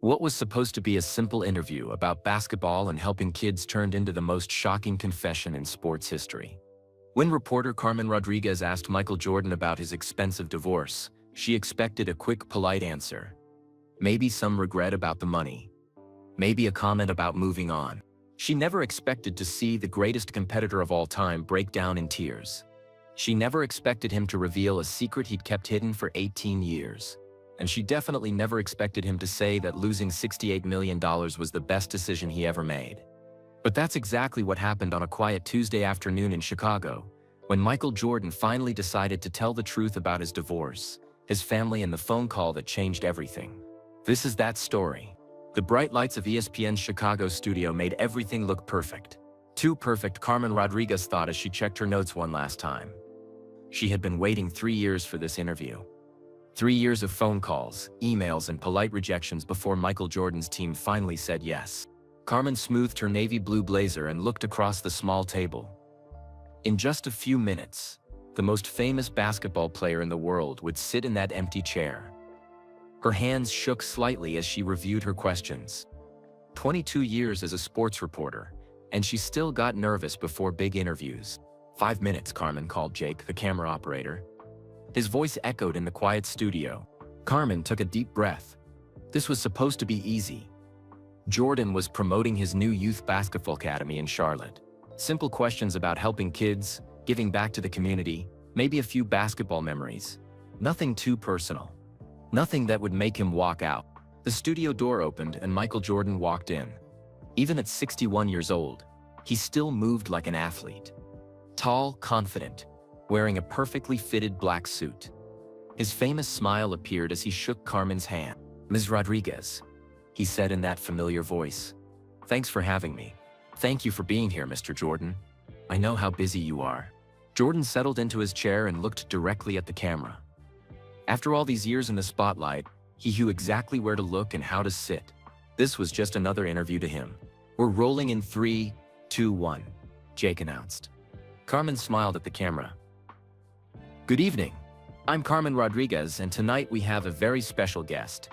What was supposed to be a simple interview about basketball and helping kids turned into the most shocking confession in sports history. When reporter Carmen Rodriguez asked Michael Jordan about his expensive divorce, she expected a quick, polite answer. Maybe some regret about the money. Maybe a comment about moving on. She never expected to see the greatest competitor of all time break down in tears. She never expected him to reveal a secret he'd kept hidden for 18 years. And she definitely never expected him to say that losing $68 million was the best decision he ever made. But that's exactly what happened on a quiet Tuesday afternoon in Chicago, when Michael Jordan finally decided to tell the truth about his divorce, his family, and the phone call that changed everything. This is that story. The bright lights of ESPN's Chicago studio made everything look perfect. Too perfect, Carmen Rodriguez thought as she checked her notes one last time. She had been waiting 3 years for this interview. 3 years of phone calls, emails, and polite rejections before Michael Jordan's team finally said yes. Carmen smoothed her navy blue blazer and looked across the small table. In just a few minutes, the most famous basketball player in the world would sit in that empty chair. Her hands shook slightly as she reviewed her questions. 22 years as a sports reporter, and she still got nervous before big interviews. 5 minutes, Carmen called Jake, the camera operator. His voice echoed in the quiet studio. Carmen took a deep breath. This was supposed to be easy. Jordan was promoting his new youth basketball academy in Charlotte. Simple questions about helping kids, giving back to the community, maybe a few basketball memories. Nothing too personal. Nothing that would make him walk out. The studio door opened and Michael Jordan walked in. Even at 61 years old, he still moved like an athlete. Tall, confident, wearing a perfectly fitted black suit. His famous smile appeared as he shook Carmen's hand. "Ms. Rodriguez," he said in that familiar voice. "Thanks for having me. Thank you for being here, Mr. Jordan. I know how busy you are." Jordan settled into his chair and looked directly at the camera. After all these years in the spotlight, he knew exactly where to look and how to sit. This was just another interview to him. "We're rolling in 3, 2, 1, Jake announced. Carmen smiled at the camera. "Good evening. I'm Carmen Rodriguez, and tonight we have a very special guest.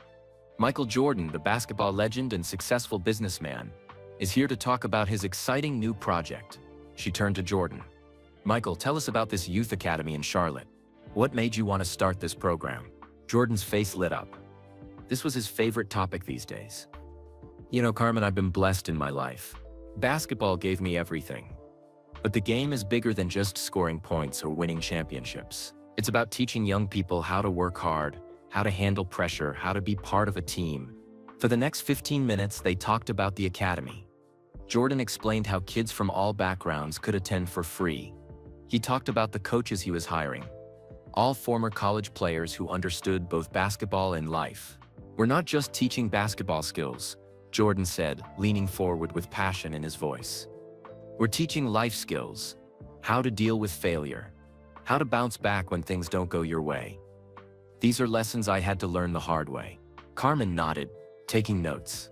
Michael Jordan, the basketball legend and successful businessman, is here to talk about his exciting new project." She turned to Jordan. "Michael, tell us about this youth academy in Charlotte. What made you want to start this program?" Jordan's face lit up. This was his favorite topic these days. "You know, Carmen, I've been blessed in my life. Basketball gave me everything. But the game is bigger than just scoring points or winning championships. It's about teaching young people how to work hard, how to handle pressure, how to be part of a team." For the next 15 minutes, they talked about the academy. Jordan explained how kids from all backgrounds could attend for free. He talked about the coaches he was hiring. All former college players who understood both basketball and life. "We're not just teaching basketball skills," Jordan said, leaning forward with passion in his voice. "We're teaching life skills. How to deal with failure. How to bounce back when things don't go your way. These are lessons I had to learn the hard way." Carmen nodded, taking notes.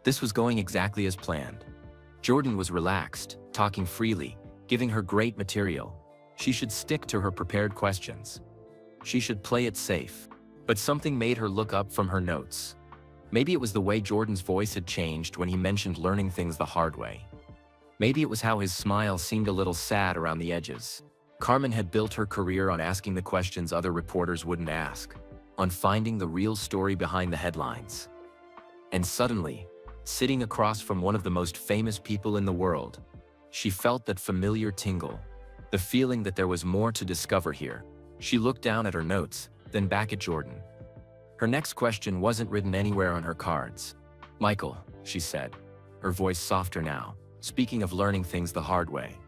This was going exactly as planned. Jordan was relaxed, talking freely, giving her great material. She should stick to her prepared questions. She should play it safe. But something made her look up from her notes. Maybe it was the way Jordan's voice had changed when he mentioned learning things the hard way. Maybe it was how his smile seemed a little sad around the edges. Carmen had built her career on asking the questions other reporters wouldn't ask, on finding the real story behind the headlines. And suddenly, sitting across from one of the most famous people in the world, she felt that familiar tingle, the feeling that there was more to discover here. She looked down at her notes, then back at Jordan. Her next question wasn't written anywhere on her cards. "Michael," she said, her voice softer now, "speaking of learning things the hard way.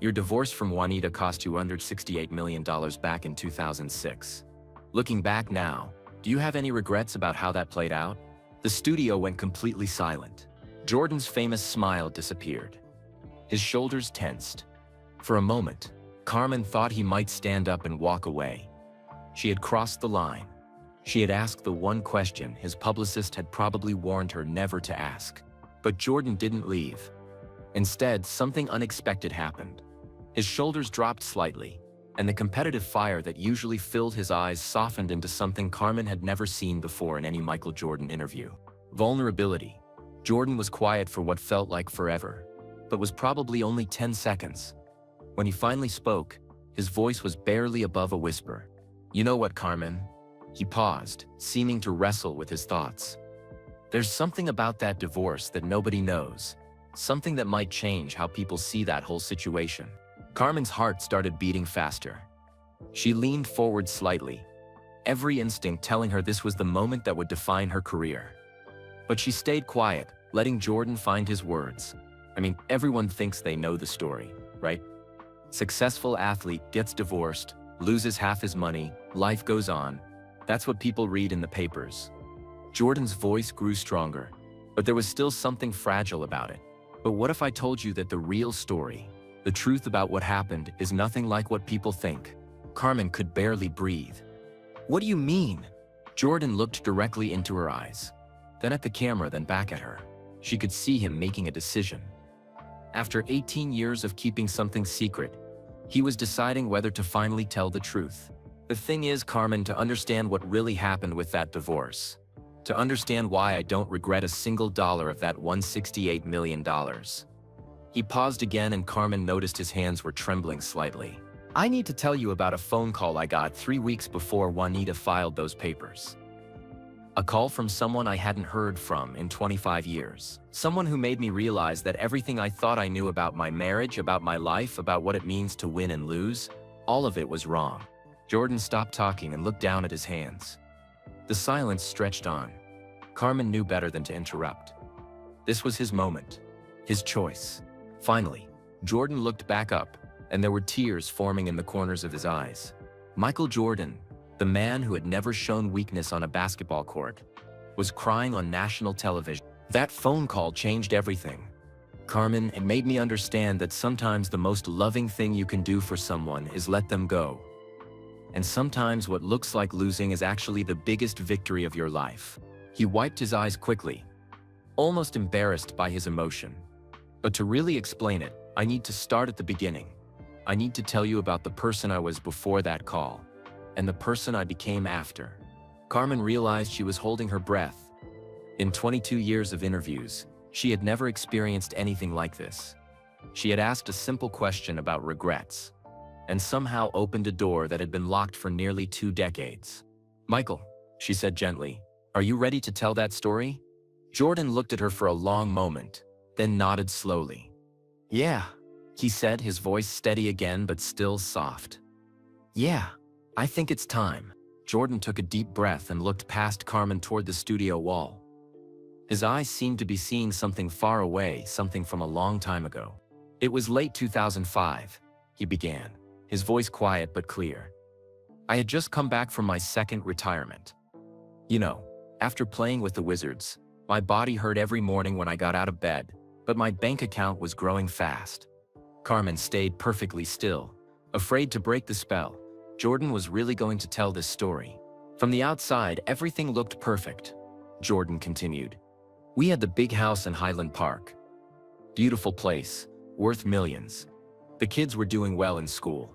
Your divorce from Juanita cost you under $68 million back in 2006. Looking back now, do you have any regrets about how that played out?" The studio went completely silent. Jordan's famous smile disappeared. His shoulders tensed. For a moment, Carmen thought he might stand up and walk away. She had crossed the line. She had asked the one question his publicist had probably warned her never to ask. But Jordan didn't leave. Instead, something unexpected happened. His shoulders dropped slightly, and the competitive fire that usually filled his eyes softened into something Carmen had never seen before in any Michael Jordan interview. Vulnerability. Jordan was quiet for what felt like forever, but was probably only 10 seconds. When he finally spoke, his voice was barely above a whisper. "You know what, Carmen?" He paused, seeming to wrestle with his thoughts. "There's something about that divorce that nobody knows. Something that might change how people see that whole situation." Carmen's heart started beating faster. She leaned forward slightly, every instinct telling her this was the moment that would define her career. But she stayed quiet, letting Jordan find his words. I mean, everyone thinks they know the story, right? Successful athlete gets divorced, loses half his money, life goes on. That's what people read in the papers. Jordan's voice grew stronger, but there was still something fragile about it. "But what if I told you that the real story, the truth about what happened, is nothing like what people think?" Carmen could barely breathe. "What do you mean?" Jordan looked directly into her eyes, then at the camera, then back at her. She could see him making a decision. After 18 years of keeping something secret, he was deciding whether to finally tell the truth. "The thing is, Carmen, to understand what really happened with that divorce, to understand why I don't regret a single dollar of that $168 million. He paused again, and Carmen noticed his hands were trembling slightly. "I need to tell you about a phone call I got 3 weeks before Juanita filed those papers. A call from someone I hadn't heard from in 25 years. Someone who made me realize that everything I thought I knew about my marriage, about my life, about what it means to win and lose, all of it was wrong." Jordan stopped talking and looked down at his hands. The silence stretched on. Carmen knew better than to interrupt. This was his moment, his choice. Finally, Jordan looked back up, and there were tears forming in the corners of his eyes. Michael Jordan, the man who had never shown weakness on a basketball court, was crying on national television. "That phone call changed everything. Carmen, it made me understand that sometimes the most loving thing you can do for someone is let them go. And sometimes what looks like losing is actually the biggest victory of your life." He wiped his eyes quickly, almost embarrassed by his emotion. "But to really explain it, I need to start at the beginning. I need to tell you about the person I was before that call, and the person I became after." Carmen realized she was holding her breath. In 22 years of interviews, she had never experienced anything like this. She had asked a simple question about regrets, and somehow opened a door that had been locked for nearly 2 decades. "Michael," she said gently, "are you ready to tell that story?" Jordan looked at her for a long moment, then nodded slowly. "Yeah," he said, his voice steady again but still soft. "Yeah, I think it's time." Jordan took a deep breath and looked past Carmen toward the studio wall. His eyes seemed to be seeing something far away, something from a long time ago. "It was late 2005, he began, his voice quiet but clear. "I had just come back from my second retirement. You know, after playing with the Wizards, my body hurt every morning when I got out of bed, but my bank account was growing fast." Carmen stayed perfectly still, afraid to break the spell. Jordan was really going to tell this story. "From the outside, everything looked perfect," Jordan continued. "We had the big house in Highland Park. Beautiful place, worth millions. The kids were doing well in school.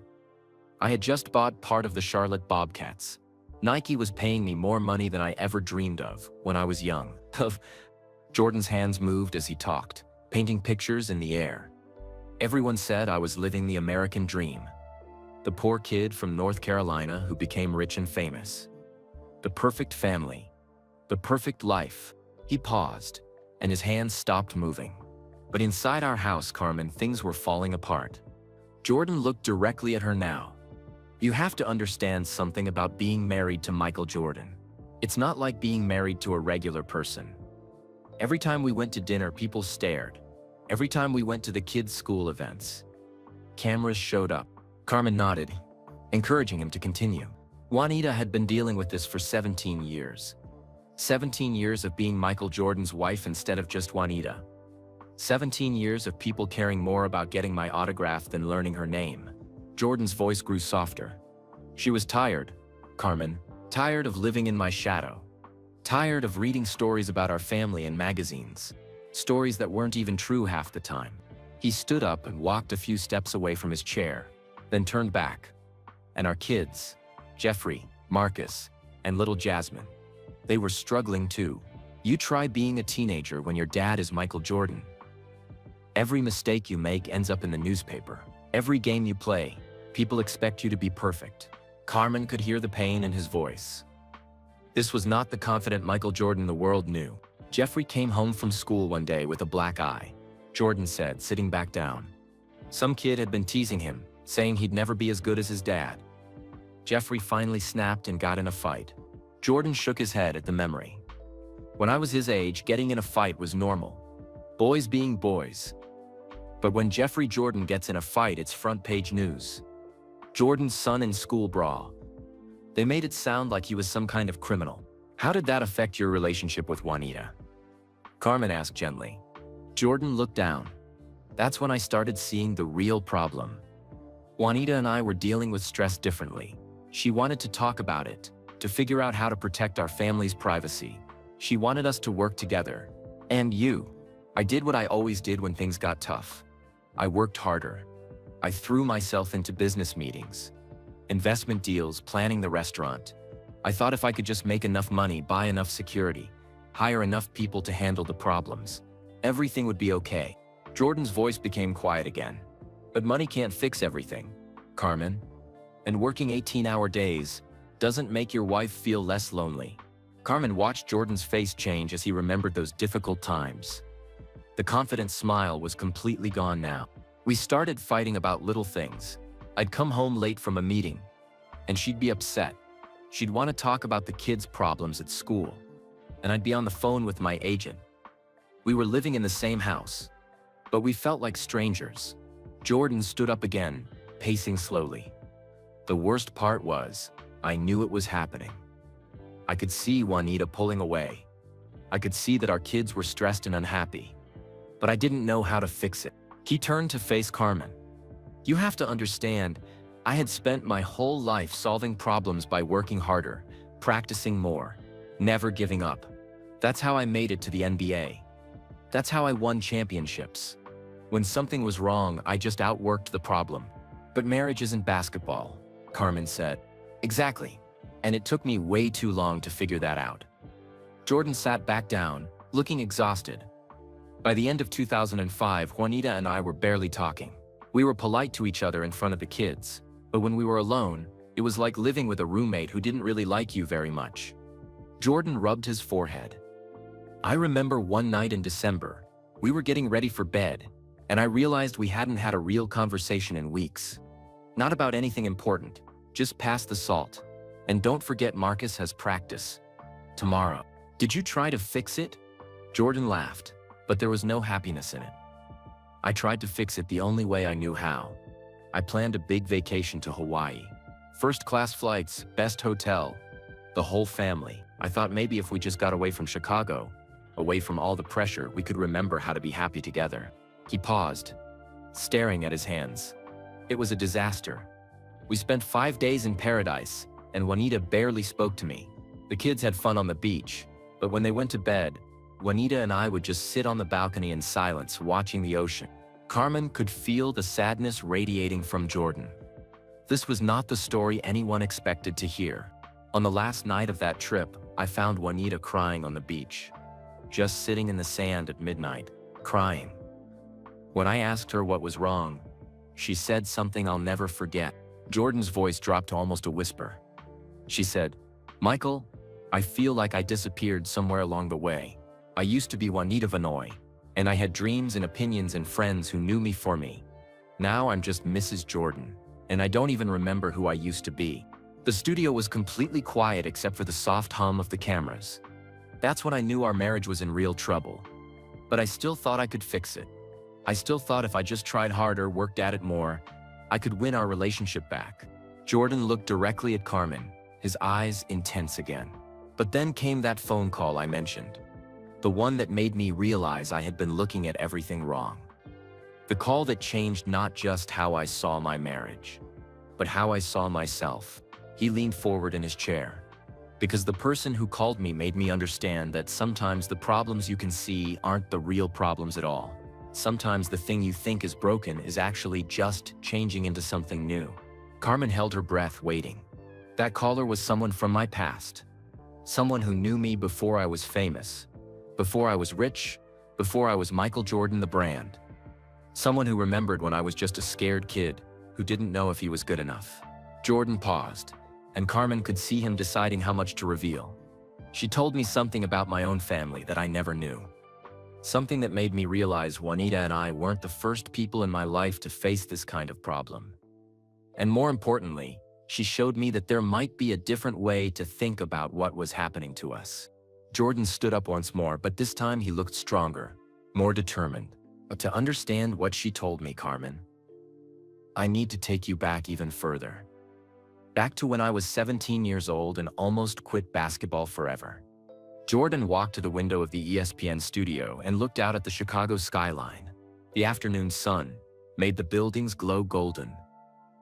I had just bought part of the Charlotte Bobcats. Nike was paying me more money than I ever dreamed of when I was young." Jordan's hands moved as he talked, painting pictures in the air. "Everyone said I was living the American dream. The poor kid from North Carolina who became rich and famous. The perfect family. The perfect life." He paused, and his hands stopped moving. "But inside our house, Carmen, things were falling apart." Jordan looked directly at her now. "You have to understand something about being married to Michael Jordan. It's not like being married to a regular person. Every time we went to dinner, people stared. Every time we went to the kids' school events, cameras showed up." Carmen nodded, encouraging him to continue. "Juanita had been dealing with this for 17 years. 17 years of being Michael Jordan's wife instead of just Juanita. 17 years of people caring more about getting my autograph than learning her name." Jordan's voice grew softer. "She was tired, Carmen, tired of living in my shadow. Tired of reading stories about our family in magazines. Stories that weren't even true half the time." He stood up and walked a few steps away from his chair, then turned back. "And our kids, Jeffrey, Marcus, and little Jasmine. They were struggling too. You try being a teenager when your dad is Michael Jordan. Every mistake you make ends up in the newspaper. Every game you play, people expect you to be perfect. Carmen could hear the pain in his voice. This was not the confident Michael Jordan the world knew. Jeffrey came home from school one day with a black eye. Jordan said, sitting back down. Some kid had been teasing him, saying he'd never be as good as his dad. Jeffrey finally snapped and got in a fight. Jordan shook his head at the memory. When I was his age, getting in a fight was normal. Boys being boys. But when Jeffrey Jordan gets in a fight, it's front-page news. Jordan's son in school brawl. They made it sound like he was some kind of criminal. How did that affect your relationship with Juanita? Carmen asked gently. Jordan looked down. That's when I started seeing the real problem. Juanita and I were dealing with stress differently. She wanted to talk about it, to figure out how to protect our family's privacy. She wanted us to work together. And I did what I always did when things got tough. I worked harder. I threw myself into business meetings, investment deals, planning the restaurant. I thought if I could just make enough money, buy enough security, hire enough people to handle the problems, everything would be okay. Jordan's voice became quiet again. But money can't fix everything, Carmen. And working 18-hour days doesn't make your wife feel less lonely. Carmen watched Jordan's face change as he remembered those difficult times. The confident smile was completely gone now. We started fighting about little things. I'd come home late from a meeting, and she'd be upset. She'd want to talk about the kids' problems at school, and I'd be on the phone with my agent. We were living in the same house, but we felt like strangers. Jordan stood up again, pacing slowly. The worst part was, I knew it was happening. I could see Juanita pulling away. I could see that our kids were stressed and unhappy, but I didn't know how to fix it. He turned to face Carmen. You have to understand, I had spent my whole life solving problems by working harder, practicing more, never giving up. That's how I made it to the NBA. That's how I won championships. When something was wrong, I just outworked the problem. But marriage isn't basketball, Carmen said. Exactly. And it took me way too long to figure that out. Jordan sat back down, looking exhausted. By the end of 2005, Juanita and I were barely talking. We were polite to each other in front of the kids, but when we were alone, it was like living with a roommate who didn't really like you very much. Jordan rubbed his forehead. I remember one night in December, we were getting ready for bed, and I realized we hadn't had a real conversation in weeks. Not about anything important, just pass the salt. And don't forget Marcus has practice tomorrow. Did you try to fix it? Jordan laughed, but there was no happiness in it. I tried to fix it the only way I knew how. I planned a big vacation to Hawaii. First-class flights, best hotel, the whole family. I thought maybe if we just got away from Chicago, away from all the pressure, we could remember how to be happy together. He paused, staring at his hands. It was a disaster. We spent 5 days in paradise, and Juanita barely spoke to me. The kids had fun on the beach, but when they went to bed, Juanita and I would just sit on the balcony in silence, watching the ocean. Carmen could feel the sadness radiating from Jordan. This was not the story anyone expected to hear. On the last night of that trip, I found Juanita crying on the beach, just sitting in the sand at midnight, crying. When I asked her what was wrong, she said something I'll never forget. Jordan's voice dropped to almost a whisper. She said, Michael, I feel like I disappeared somewhere along the way. I used to be Juanita Vanoy, and I had dreams and opinions and friends who knew me for me. Now I'm just Mrs. Jordan, and I don't even remember who I used to be. The studio was completely quiet except for the soft hum of the cameras. That's when I knew our marriage was in real trouble. But I still thought I could fix it. I still thought if I just tried harder, worked at it more, I could win our relationship back. Jordan looked directly at Carmen, his eyes intense again. But then came that phone call I mentioned. The one that made me realize I had been looking at everything wrong. The call that changed not just how I saw my marriage, but how I saw myself. He leaned forward in his chair. Because the person who called me made me understand that sometimes the problems you can see aren't the real problems at all. Sometimes the thing you think is broken is actually just changing into something new. Carmen held her breath, waiting. That caller was someone from my past. Someone who knew me before I was famous. Before I was rich, before I was Michael Jordan the brand. Someone who remembered when I was just a scared kid who didn't know if he was good enough. Jordan paused, and Carmen could see him deciding how much to reveal. She told me something about my own family that I never knew. Something that made me realize Juanita and I weren't the first people in my life to face this kind of problem. And more importantly, she showed me that there might be a different way to think about what was happening to us. Jordan stood up once more, but this time he looked stronger, more determined. But to understand what she told me, Carmen, I need to take you back even further. Back to when I was 17 years old and almost quit basketball forever. Jordan walked to the window of the ESPN studio and looked out at the Chicago skyline. The afternoon sun made the buildings glow golden.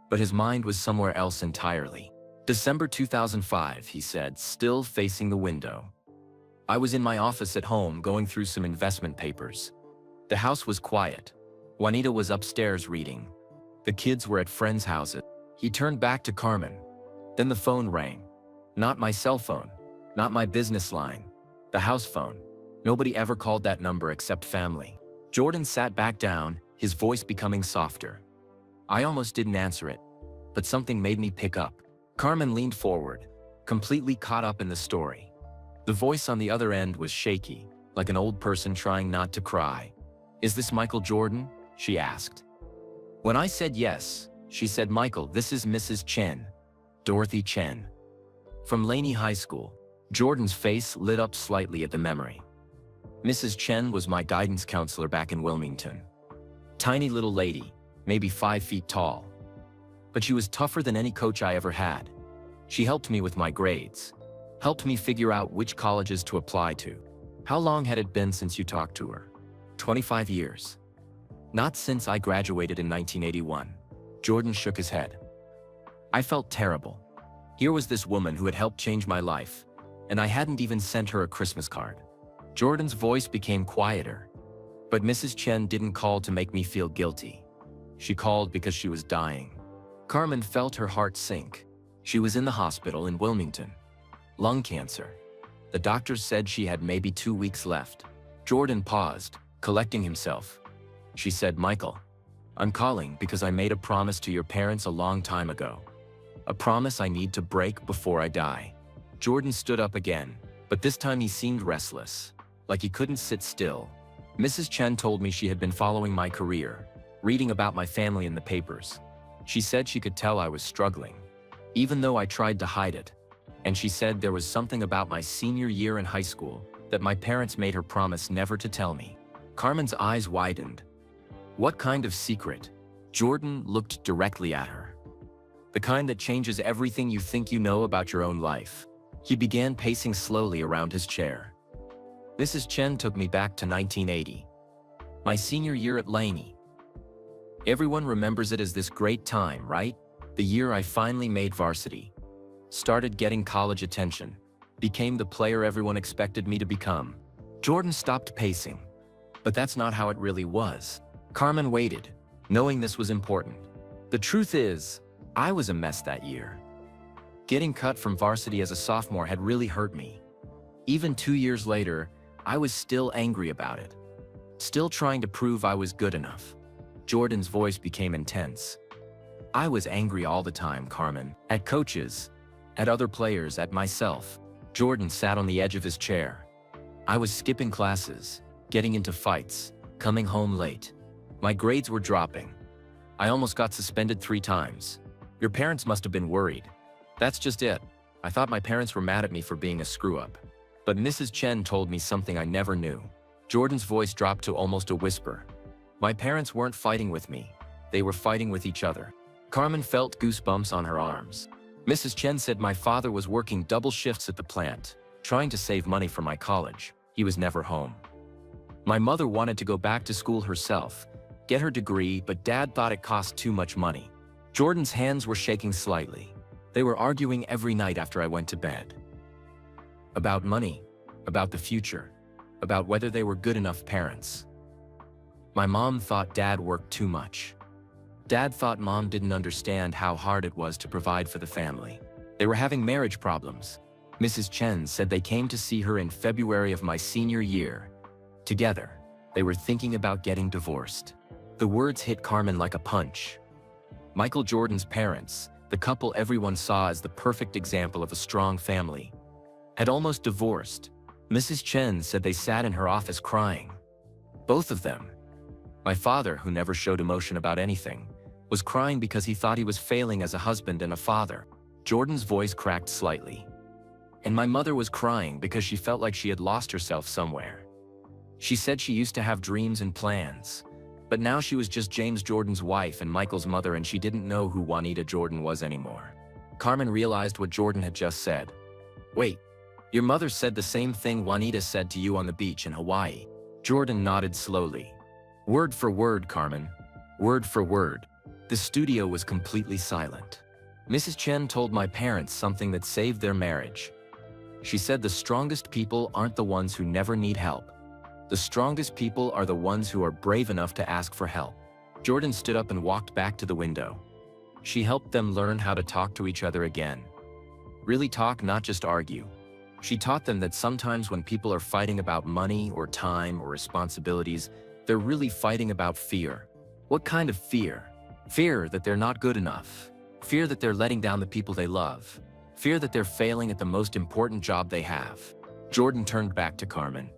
But his mind was somewhere else entirely. December 2005, he said, still facing the window. I was in my office at home going through some investment papers. The house was quiet. Juanita was upstairs reading. The kids were at friends' houses. He turned back to Carmen. Then the phone rang. Not my cell phone, not my business line, the house phone. Nobody ever called that number except family. Jordan sat back down, his voice becoming softer. I almost didn't answer it, but something made me pick up. Carmen leaned forward, completely caught up in the story. The voice on the other end was shaky, like an old person trying not to cry. Is this Michael Jordan? She asked. When I said yes, she said, Michael, this is Mrs. Chen, Dorothy Chen. From Laney High School. Jordan's face lit up slightly at the memory. Mrs. Chen was my guidance counselor back in Wilmington. Tiny little lady, maybe 5 feet tall. But she was tougher than any coach I ever had. She helped me with my grades, helped me figure out which colleges to apply to. How long had it been since you talked to her? 25 years. Not since I graduated in 1981. Jordan shook his head. I felt terrible. Here was this woman who had helped change my life, and I hadn't even sent her a Christmas card. Jordan's voice became quieter. But Mrs. Chen didn't call to make me feel guilty. She called because she was dying. Carmen felt her heart sink. She was in the hospital in Wilmington. Lung cancer. The doctors said she had maybe 2 weeks left. Jordan paused, collecting himself. She said, Michael, I'm calling because I made a promise to your parents a long time ago. A promise I need to break before I die. Jordan stood up again, but this time he seemed restless, like he couldn't sit still. Mrs. Chen told me she had been following my career, reading about my family in the papers. She said she could tell I was struggling, even though I tried to hide it. And she said there was something about my senior year in high school that my parents made her promise never to tell me. Carmen's eyes widened. What kind of secret? Jordan looked directly at her. The kind that changes everything you think you know about your own life. He began pacing slowly around his chair. Mrs. Chen took me back to 1980. My senior year at Laney. Everyone remembers it as this great time, right? The year I finally made varsity. Started getting college attention. Became the player everyone expected me to become. Jordan stopped pacing. But that's not how it really was. Carmen waited, knowing this was important. The truth is, I was a mess that year. Getting cut from varsity as a sophomore had really hurt me. Even 2 years later, I was still angry about it. Still trying to prove I was good enough. Jordan's voice became intense. I was angry all the time, Carmen. At coaches, at other players, at myself. Jordan sat on the edge of his chair. I was skipping classes, getting into fights, coming home late. My grades were dropping. I almost got suspended 3 times. Your parents must have been worried. That's just it. I thought my parents were mad at me for being a screw-up. But Mrs. Chen told me something I never knew. Jordan's voice dropped to almost a whisper. My parents weren't fighting with me. They were fighting with each other. Carmen felt goosebumps on her arms. Mrs. Chen said my father was working double shifts at the plant, trying to save money for my college. He was never home. My mother wanted to go back to school herself, get her degree, but Dad thought it cost too much money. Jordan's hands were shaking slightly. They were arguing every night after I went to bed. About money, about the future, about whether they were good enough parents. My mom thought Dad worked too much. Dad thought Mom didn't understand how hard it was to provide for the family. They were having marriage problems. Mrs. Chen said they came to see her in February of my senior year. Together, they were thinking about getting divorced. The words hit Carmen like a punch. Michael Jordan's parents, the couple everyone saw as the perfect example of a strong family, had almost divorced. Mrs. Chen said they sat in her office crying. Both of them. My father, who never showed emotion about anything, was crying because he thought he was failing as a husband and a father. Jordan's voice cracked slightly. And my mother was crying because she felt like she had lost herself somewhere. She said she used to have dreams and plans, but now she was just James Jordan's wife and Michael's mother, and she didn't know who Juanita Jordan was anymore. Carmen realized what Jordan had just said. Wait, your mother said the same thing Juanita said to you on the beach in Hawaii. Jordan nodded slowly. Word for word, Carmen. Word for word. The studio was completely silent. Mrs. Chen told my parents something that saved their marriage. She said the strongest people aren't the ones who never need help. The strongest people are the ones who are brave enough to ask for help. Jordan stood up and walked back to the window. She helped them learn how to talk to each other again. Really talk, not just argue. She taught them that sometimes when people are fighting about money or time or responsibilities, they're really fighting about fear. What kind of fear? Fear that they're not good enough. Fear that they're letting down the people they love. Fear that they're failing at the most important job they have. Jordan turned back to Carmen.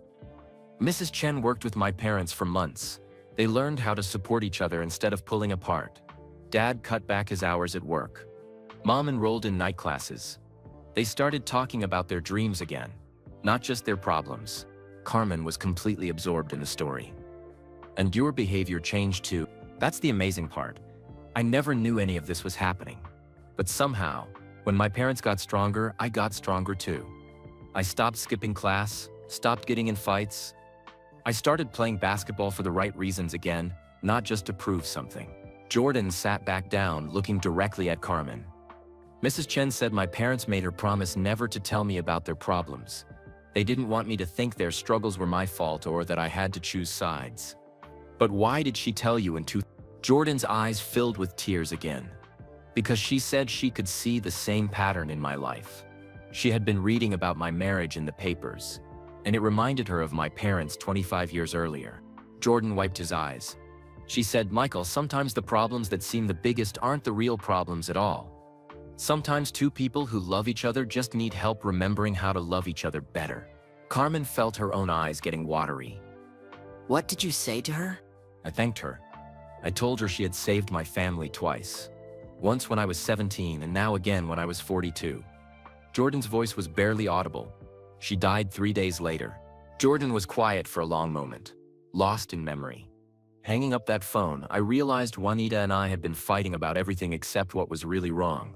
Mrs. Chen worked with my parents for months. They learned how to support each other instead of pulling apart. Dad cut back his hours at work. Mom enrolled in night classes. They started talking about their dreams again, not just their problems. Carmen was completely absorbed in the story. And your behavior changed too. That's the amazing part. I never knew any of this was happening. But somehow, when my parents got stronger, I got stronger too. I stopped skipping class, stopped getting in fights. I started playing basketball for the right reasons again, not just to prove something. Jordan sat back down, looking directly at Carmen. Mrs. Chen said my parents made her promise never to tell me about their problems. They didn't want me to think their struggles were my fault or that I had to choose sides. But why did she tell you in two? Jordan's eyes filled with tears again. Because she said she could see the same pattern in my life. She had been reading about my marriage in the papers, and it reminded her of my parents 25 years earlier. Jordan wiped his eyes. She said, Michael, sometimes the problems that seem the biggest aren't the real problems at all. Sometimes two people who love each other just need help remembering how to love each other better. Carmen felt her own eyes getting watery. What did you say to her? I thanked her. I told her she had saved my family twice. Once when I was 17 and now again when I was 42. Jordan's voice was barely audible. She died 3 days later. Jordan was quiet for a long moment, lost in memory. Hanging up that phone, I realized Juanita and I had been fighting about everything except what was really wrong.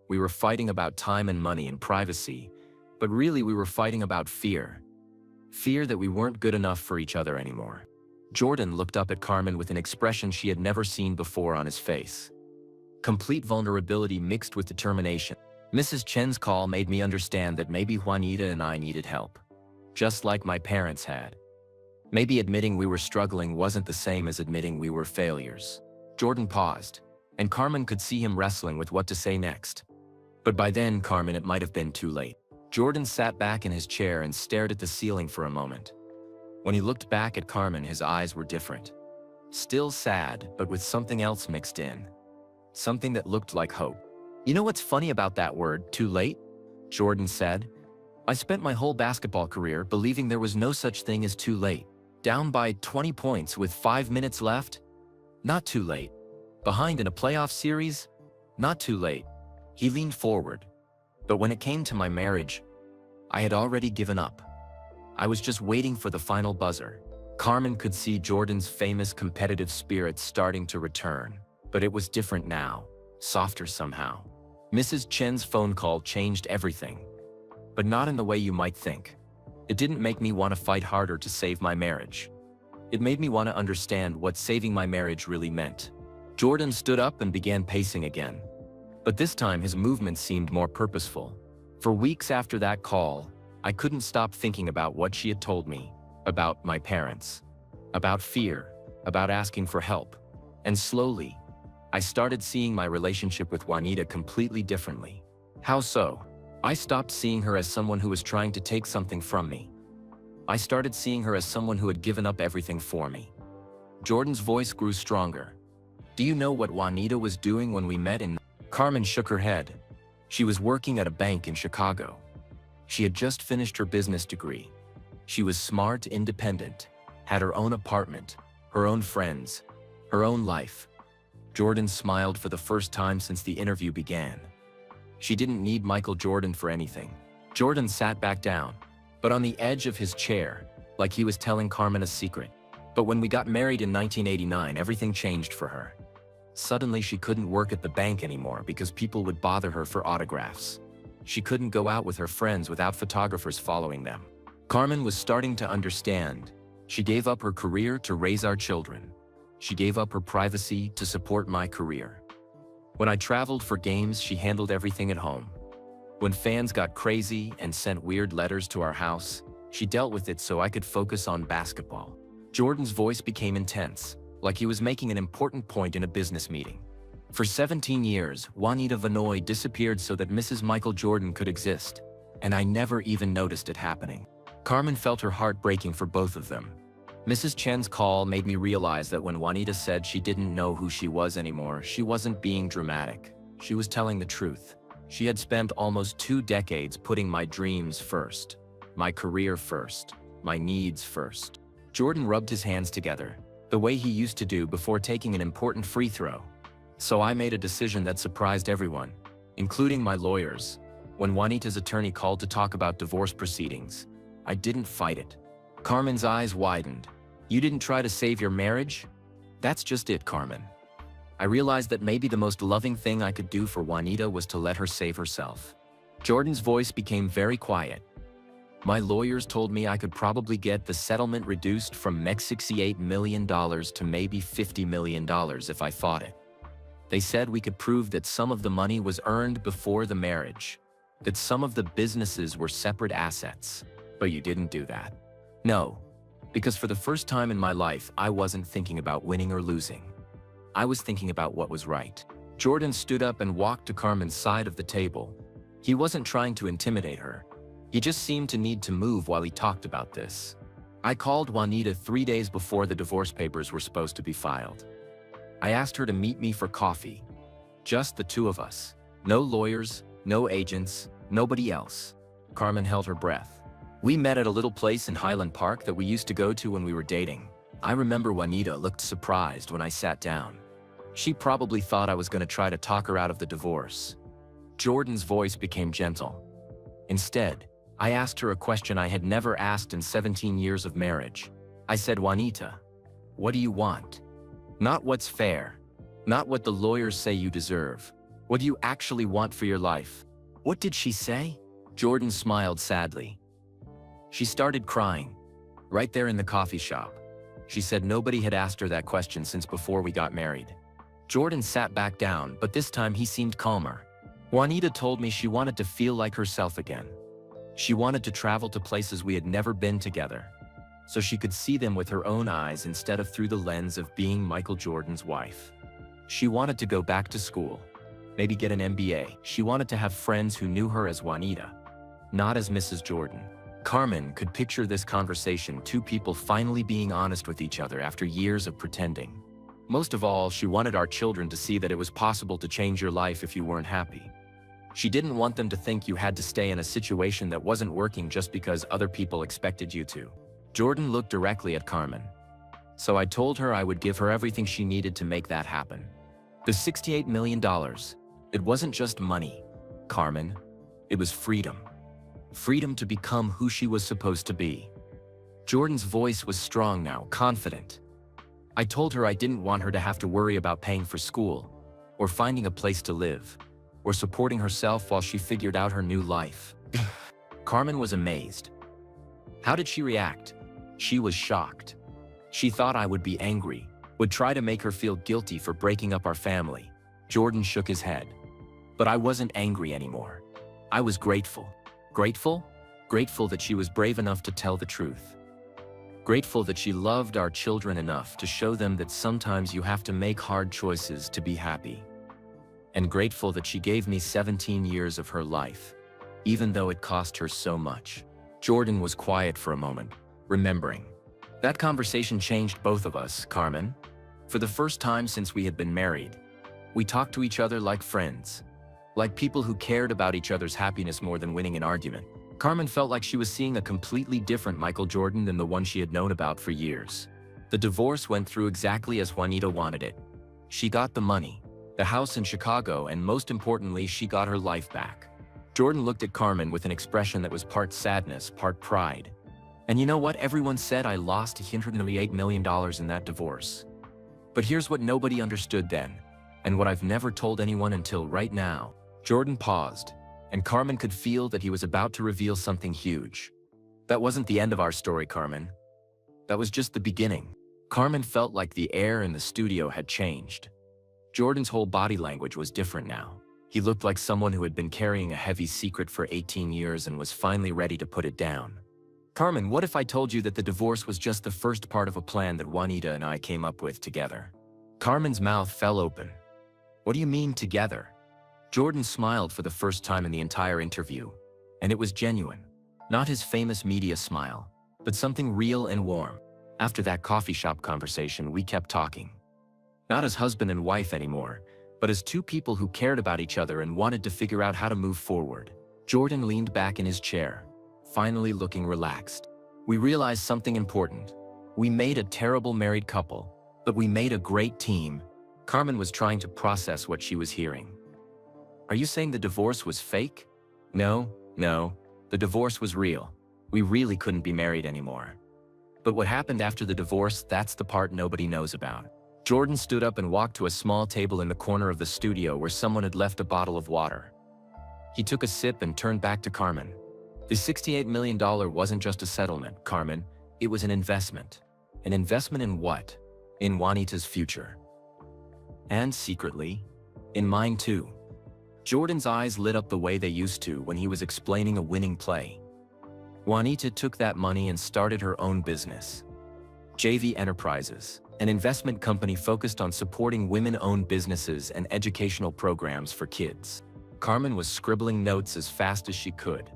We were fighting about time and money and privacy, but really we were fighting about fear. Fear that we weren't good enough for each other anymore. Jordan looked up at Carmen with an expression she had never seen before on his face. Complete vulnerability mixed with determination. Mrs. Chen's call made me understand that maybe Juanita and I needed help, just like my parents had. Maybe admitting we were struggling wasn't the same as admitting we were failures. Jordan paused, and Carmen could see him wrestling with what to say next. But by then, Carmen, it might have been too late. Jordan sat back in his chair and stared at the ceiling for a moment. When he looked back at Carmen, his eyes were different. Still sad, but with something else mixed in. Something that looked like hope. You know what's funny about that word, too late? Jordan said. I spent my whole basketball career believing there was no such thing as too late. Down by 20 points with 5 minutes left? Not too late. Behind in a playoff series? Not too late. He leaned forward. But when it came to my marriage, I had already given up. I was just waiting for the final buzzer. Carmen could see Jordan's famous competitive spirit starting to return, but it was different now, softer somehow. Mrs. Chen's phone call changed everything, but not in the way you might think. It didn't make me want to fight harder to save my marriage. It made me want to understand what saving my marriage really meant. Jordan stood up and began pacing again. But this time his movements seemed more purposeful. For weeks after that call, I couldn't stop thinking about what she had told me, about my parents, about fear, about asking for help. And slowly, I started seeing my relationship with Juanita completely differently. How so? I stopped seeing her as someone who was trying to take something from me. I started seeing her as someone who had given up everything for me. Jordan's voice grew stronger. Do you know what Juanita was doing when we met in... Carmen shook her head. She was working at a bank in Chicago. She had just finished her business degree. She was smart, independent, had her own apartment, her own friends, her own life. Jordan smiled for the first time since the interview began. She didn't need Michael Jordan for anything. Jordan sat back down, but on the edge of his chair, like he was telling Carmen a secret. But when we got married in 1989, everything changed for her. Suddenly she couldn't work at the bank anymore because people would bother her for autographs. She couldn't go out with her friends without photographers following them. Carmen was starting to understand. She gave up her career to raise our children. She gave up her privacy to support my career. When I traveled for games, she handled everything at home. When fans got crazy and sent weird letters to our house, she dealt with it so I could focus on basketball. Jordan's voice became intense, like he was making an important point in a business meeting. For 17 years, Juanita Vanoy disappeared so that Mrs. Michael Jordan could exist, and I never even noticed it happening. Carmen felt her heart breaking for both of them. Mrs. Chen's call made me realize that when Juanita said she didn't know who she was anymore, she wasn't being dramatic. She was telling the truth. She had spent almost 2 decades putting my dreams first, my career first, my needs first. Jordan rubbed his hands together, the way he used to do before taking an important free throw. So I made a decision that surprised everyone, including my lawyers. When Juanita's attorney called to talk about divorce proceedings, I didn't fight it. Carmen's eyes widened. You didn't try to save your marriage? That's just it, Carmen. I realized that maybe the most loving thing I could do for Juanita was to let her save herself. Jordan's voice became very quiet. My lawyers told me I could probably get the settlement reduced from $68 million to maybe $50 million if I fought it. They said we could prove that some of the money was earned before the marriage, that some of the businesses were separate assets. But you didn't do that. No, because for the first time in my life, I wasn't thinking about winning or losing. I was thinking about what was right. Jordan stood up and walked to Carmen's side of the table. He wasn't trying to intimidate her. He just seemed to need to move while he talked about this. I called Juanita 3 days before the divorce papers were supposed to be filed. I asked her to meet me for coffee. Just the two of us. No lawyers, no agents, nobody else. Carmen held her breath. We met at a little place in Highland Park that we used to go to when we were dating. I remember Juanita looked surprised when I sat down. She probably thought I was going to try to talk her out of the divorce. Jordan's voice became gentle. Instead, I asked her a question I had never asked in 17 years of marriage. I said, Juanita, what do you want? Not what's fair. Not what the lawyers say you deserve. What do you actually want for your life? What did she say? Jordan smiled sadly. She started crying, right there in the coffee shop. She said nobody had asked her that question since before we got married. Jordan sat back down, but this time he seemed calmer. Juanita told me she wanted to feel like herself again. She wanted to travel to places we had never been together, so she could see them with her own eyes instead of through the lens of being Michael Jordan's wife. She wanted to go back to school, maybe get an MBA. She wanted to have friends who knew her as Juanita, not as Mrs. Jordan. Carmen could picture this conversation, two people finally being honest with each other after years of pretending. Most of all, she wanted our children to see that it was possible to change your life if you weren't happy. She didn't want them to think you had to stay in a situation that wasn't working just because other people expected you to. Jordan looked directly at Carmen. So I told her I would give her everything she needed to make that happen. The $68 million, it wasn't just money, Carmen. It was freedom. Freedom to become who she was supposed to be. Jordan's voice was strong now, confident. I told her I didn't want her to have to worry about paying for school, or finding a place to live, or supporting herself while she figured out her new life. Carmen was amazed. How did she react? She was shocked. She thought I would be angry, would try to make her feel guilty for breaking up our family. Jordan shook his head. But I wasn't angry anymore. I was grateful. Grateful? Grateful that she was brave enough to tell the truth. Grateful that she loved our children enough to show them that sometimes you have to make hard choices to be happy. And grateful that she gave me 17 years of her life. even though it cost her so much. Jordan was quiet for a moment, remembering. That conversation changed both of us, Carmen. For the first time since we had been married, we talked to each other like friends, like people who cared about each other's happiness more than winning an argument. Carmen felt like she was seeing a completely different Michael Jordan than the one she had known about for years. The divorce went through exactly as Juanita wanted it. She got the money, the house in Chicago, and most importantly, she got her life back. Jordan looked at Carmen with an expression that was part sadness, part pride. And you know what? Everyone said I lost $188 million in that divorce. But here's what nobody understood then, and what I've never told anyone until right now. Jordan paused, and Carmen could feel that he was about to reveal something huge. That wasn't the end of our story, Carmen. That was just the beginning. Carmen felt like the air in the studio had changed. Jordan's whole body language was different now. He looked like someone who had been carrying a heavy secret for 18 years and was finally ready to put it down. Carmen, what if I told you that the divorce was just the first part of a plan that Juanita and I came up with together? Carmen's mouth fell open. What do you mean, together? Jordan smiled for the first time in the entire interview, and it was genuine. Not his famous media smile, but something real and warm. After that coffee shop conversation, we kept talking. Not as husband and wife anymore, but as two people who cared about each other and wanted to figure out how to move forward. Jordan leaned back in his chair, finally looking relaxed. We realized something important. We made a terrible married couple, but we made a great team. Carmen was trying to process what she was hearing. Are you saying the divorce was fake? No, the divorce was real. We really couldn't be married anymore. But what happened after the divorce, that's the part nobody knows about. Jordan stood up and walked to a small table in the corner of the studio where someone had left a bottle of water. He took a sip and turned back to Carmen. The $68 million wasn't just a settlement, Carmen. It was an investment. An investment in what? In Juanita's future. And secretly, in mine too. Jordan's eyes lit up the way they used to when he was explaining a winning play. Juanita took that money and started her own business. JV Enterprises, an investment company focused on supporting women-owned businesses and educational programs for kids. Carmen was scribbling notes as fast as she could.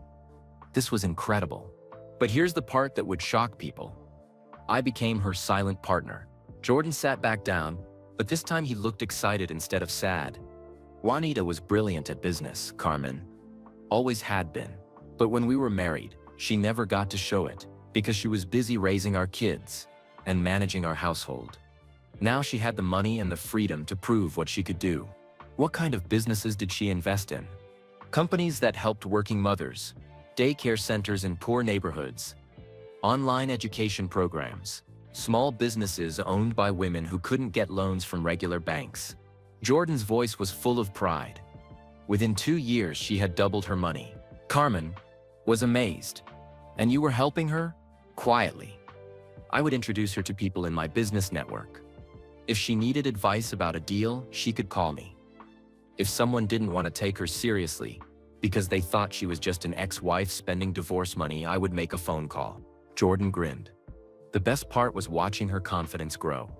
This was incredible. But here's the part that would shock people. I became her silent partner. Jordan sat back down, but this time he looked excited instead of sad. Juanita was brilliant at business, Carmen. Always had been. But when we were married, she never got to show it, because she was busy raising our kids and managing our household. Now she had the money and the freedom to prove what she could do. What kind of businesses did she invest in? Companies that helped working mothers, daycare centers in poor neighborhoods, online education programs, small businesses owned by women who couldn't get loans from regular banks. Jordan's voice was full of pride. Within 2 years, she had doubled her money. Carmen was amazed. And you were helping her? Quietly. I would introduce her to people in my business network. If she needed advice about a deal, she could call me. If someone didn't want to take her seriously, because they thought she was just an ex-wife spending divorce money, I would make a phone call. Jordan grinned. The best part was watching her confidence grow.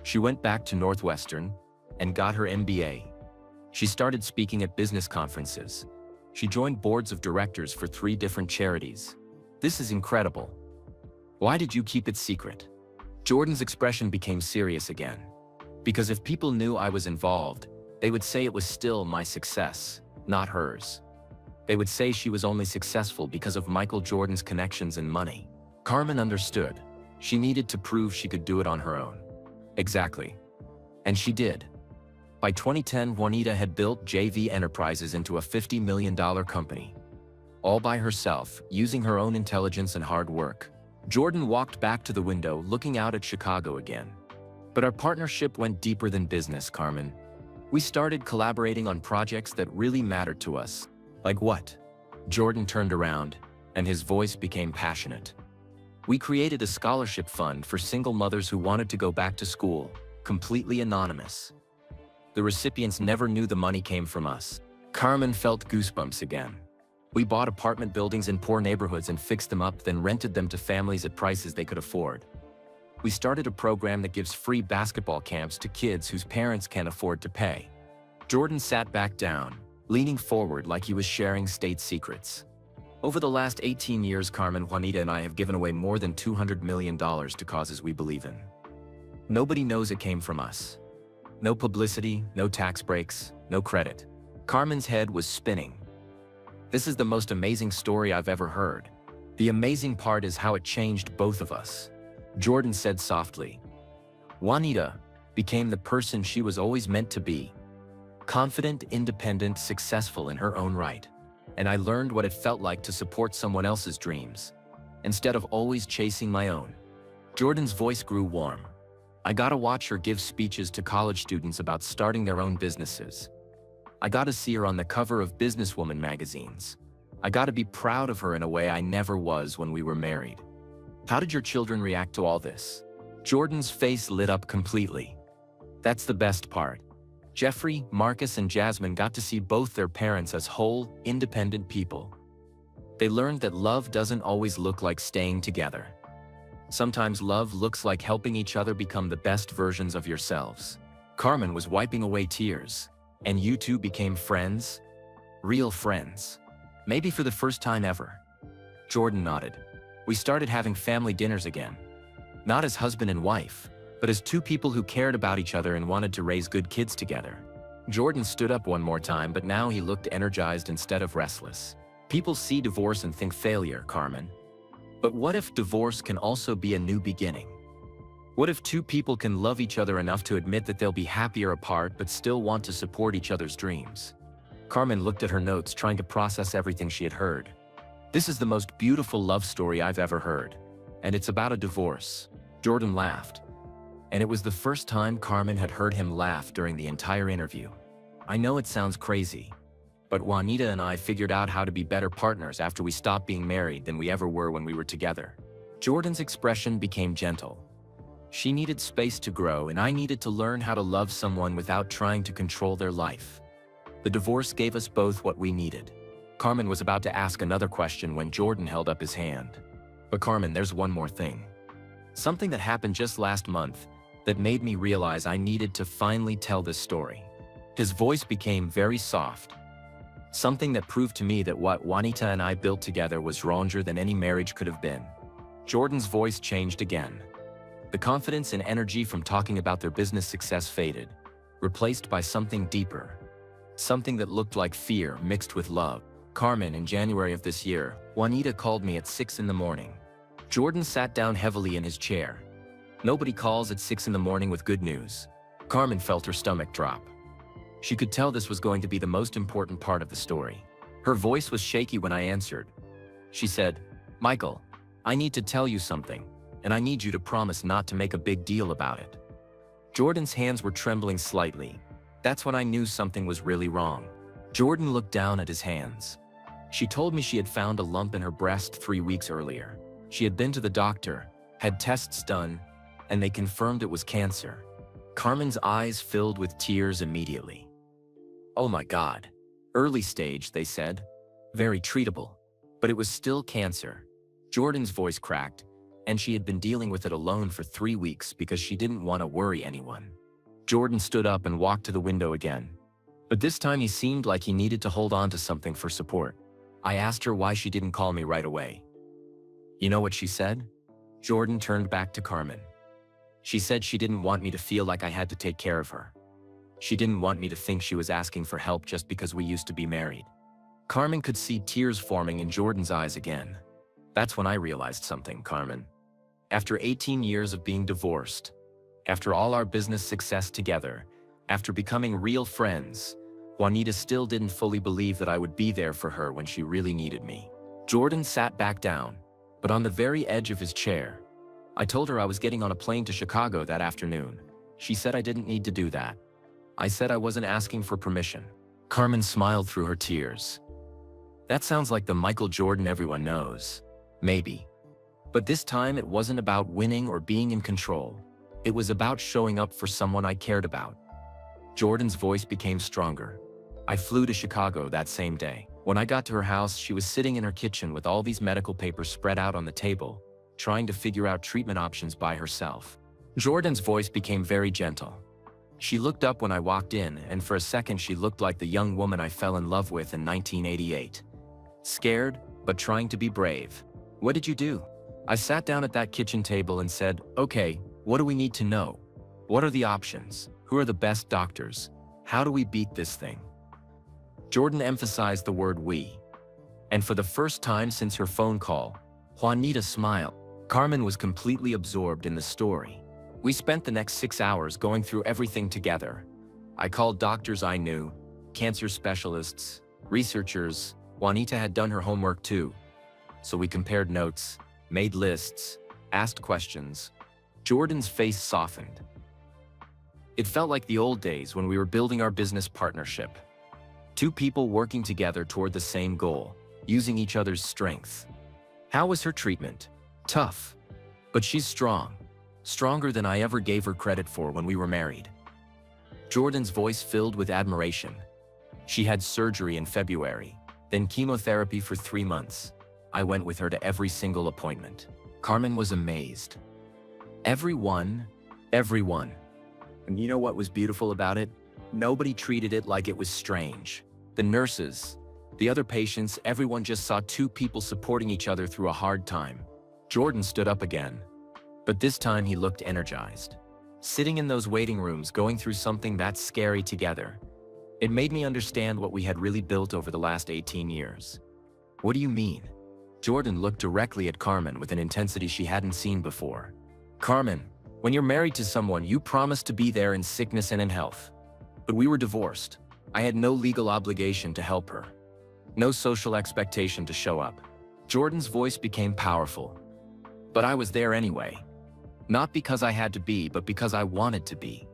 She went back to Northwestern and got her MBA. She started speaking at business conferences. She joined boards of directors for 3 different charities. This is incredible. Why did you keep it secret? Jordan's expression became serious again. Because if people knew I was involved, they would say it was still my success, not hers. They would say she was only successful because of Michael Jordan's connections and money. Carmen understood. She needed to prove she could do it on her own. Exactly. And she did. By 2010, Juanita had built JV Enterprises into a $50 million company. All by herself, using her own intelligence and hard work. Jordan walked back to the window, looking out at Chicago again. But our partnership went deeper than business, Carmen. We started collaborating on projects that really mattered to us. Like what? Jordan turned around, and his voice became passionate. We created a scholarship fund for single mothers who wanted to go back to school, completely anonymous. The recipients never knew the money came from us. Carmen felt goosebumps again. We bought apartment buildings in poor neighborhoods and fixed them up, then rented them to families at prices they could afford. We started a program that gives free basketball camps to kids whose parents can't afford to pay. Jordan sat back down, leaning forward like he was sharing state secrets. Over the last 18 years, Carmen, Juanita, and I have given away more than $200 million to causes we believe in. Nobody knows it came from us. No publicity, no tax breaks, no credit. Carmen's head was spinning. This is the most amazing story I've ever heard. The amazing part is how it changed both of us. Jordan said softly. Juanita became the person she was always meant to be. Confident, independent, successful in her own right. And I learned what it felt like to support someone else's dreams, instead of always chasing my own. Jordan's voice grew warm. I got to watch her give speeches to college students about starting their own businesses. I got to see her on the cover of businesswoman magazines. I got to be proud of her in a way I never was when we were married. How did your children react to all this? Jordan's face lit up completely. That's the best part. Jeffrey, Marcus, and Jasmine got to see both their parents as whole, independent people. They learned that love doesn't always look like staying together. Sometimes love looks like helping each other become the best versions of yourselves. Carmen was wiping away tears. And you two became friends? Real friends. Maybe for the first time ever. Jordan nodded. We started having family dinners again. Not as husband and wife, but as two people who cared about each other and wanted to raise good kids together. Jordan stood up one more time, but now he looked energized instead of restless. People see divorce and think failure, Carmen. But what if divorce can also be a new beginning? What if two people can love each other enough to admit that they'll be happier apart but still want to support each other's dreams? Carmen looked at her notes, trying to process everything she had heard. This is the most beautiful love story I've ever heard. And it's about a divorce. Jordan laughed. And it was the first time Carmen had heard him laugh during the entire interview. I know it sounds crazy, but Juanita and I figured out how to be better partners after we stopped being married than we ever were when we were together. Jordan's expression became gentle. She needed space to grow, and I needed to learn how to love someone without trying to control their life. The divorce gave us both what we needed. Carmen was about to ask another question when Jordan held up his hand. But Carmen, there's one more thing. Something that happened just last month that made me realize I needed to finally tell this story. His voice became very soft. Something that proved to me that what Juanita and I built together was stronger than any marriage could have been. Jordan's voice changed again. The confidence and energy from talking about their business success faded, replaced by something deeper. Something that looked like fear mixed with love. Carmen, in January of this year, Juanita called me at 6 in the morning. Jordan sat down heavily in his chair. Nobody calls at 6 in the morning with good news. Carmen felt her stomach drop. She could tell this was going to be the most important part of the story. Her voice was shaky when I answered. She said, "Michael, I need to tell you something, and I need you to promise not to make a big deal about it." Jordan's hands were trembling slightly. That's when I knew something was really wrong. Jordan looked down at his hands. She told me she had found a lump in her breast 3 weeks earlier. She had been to the doctor, had tests done, and they confirmed it was cancer. Carmen's eyes filled with tears immediately. Oh my God. Early stage, they said. Very treatable. But it was still cancer. Jordan's voice cracked, and she had been dealing with it alone for 3 weeks because she didn't want to worry anyone. Jordan stood up and walked to the window again. But this time he seemed like he needed to hold on to something for support. I asked her why she didn't call me right away. You know what she said? Jordan turned back to Carmen. She said she didn't want me to feel like I had to take care of her. She didn't want me to think she was asking for help just because we used to be married. Carmen could see tears forming in Jordan's eyes again. That's when I realized something, Carmen. After 18 years of being divorced, after all our business success together, after becoming real friends, Juanita still didn't fully believe that I would be there for her when she really needed me. Jordan sat back down, but on the very edge of his chair. I told her I was getting on a plane to Chicago that afternoon. She said I didn't need to do that. I said I wasn't asking for permission. Carmen smiled through her tears. That sounds like the Michael Jordan everyone knows. Maybe. But this time it wasn't about winning or being in control. It was about showing up for someone I cared about. Jordan's voice became stronger. I flew to Chicago that same day. When I got to her house, she was sitting in her kitchen with all these medical papers spread out on the table, trying to figure out treatment options by herself. Jordan's voice became very gentle. She looked up when I walked in, and for a second she looked like the young woman I fell in love with in 1988. Scared, but trying to be brave. What did you do? I sat down at that kitchen table and said, okay, what do we need to know? What are the options? Who are the best doctors? How do we beat this thing? Jordan emphasized the word we. And for the first time since her phone call, Juanita smiled. Carmen was completely absorbed in the story. We spent the next 6 hours going through everything together. I called doctors I knew, cancer specialists, researchers. Juanita had done her homework too. So we compared notes, made lists, asked questions. Jordan's face softened. It felt like the old days when we were building our business partnership. Two people working together toward the same goal, using each other's strength. How was her treatment? Tough. But she's strong. Stronger than I ever gave her credit for when we were married. Jordan's voice filled with admiration. She had surgery in February, then chemotherapy for 3 months. I went with her to every single appointment. Carmen was amazed. Everyone. And you know what was beautiful about it? Nobody treated it like it was strange. The nurses, the other patients, everyone just saw two people supporting each other through a hard time. Jordan stood up again. But this time he looked energized. Sitting in those waiting rooms going through something that scary together. It made me understand what we had really built over the last 18 years. What do you mean? Jordan looked directly at Carmen with an intensity she hadn't seen before. Carmen, when you're married to someone, you promise to be there in sickness and in health. But we were divorced. I had no legal obligation to help her. No social expectation to show up. Jordan's voice became powerful. But I was there anyway. Not because I had to be, but because I wanted to be.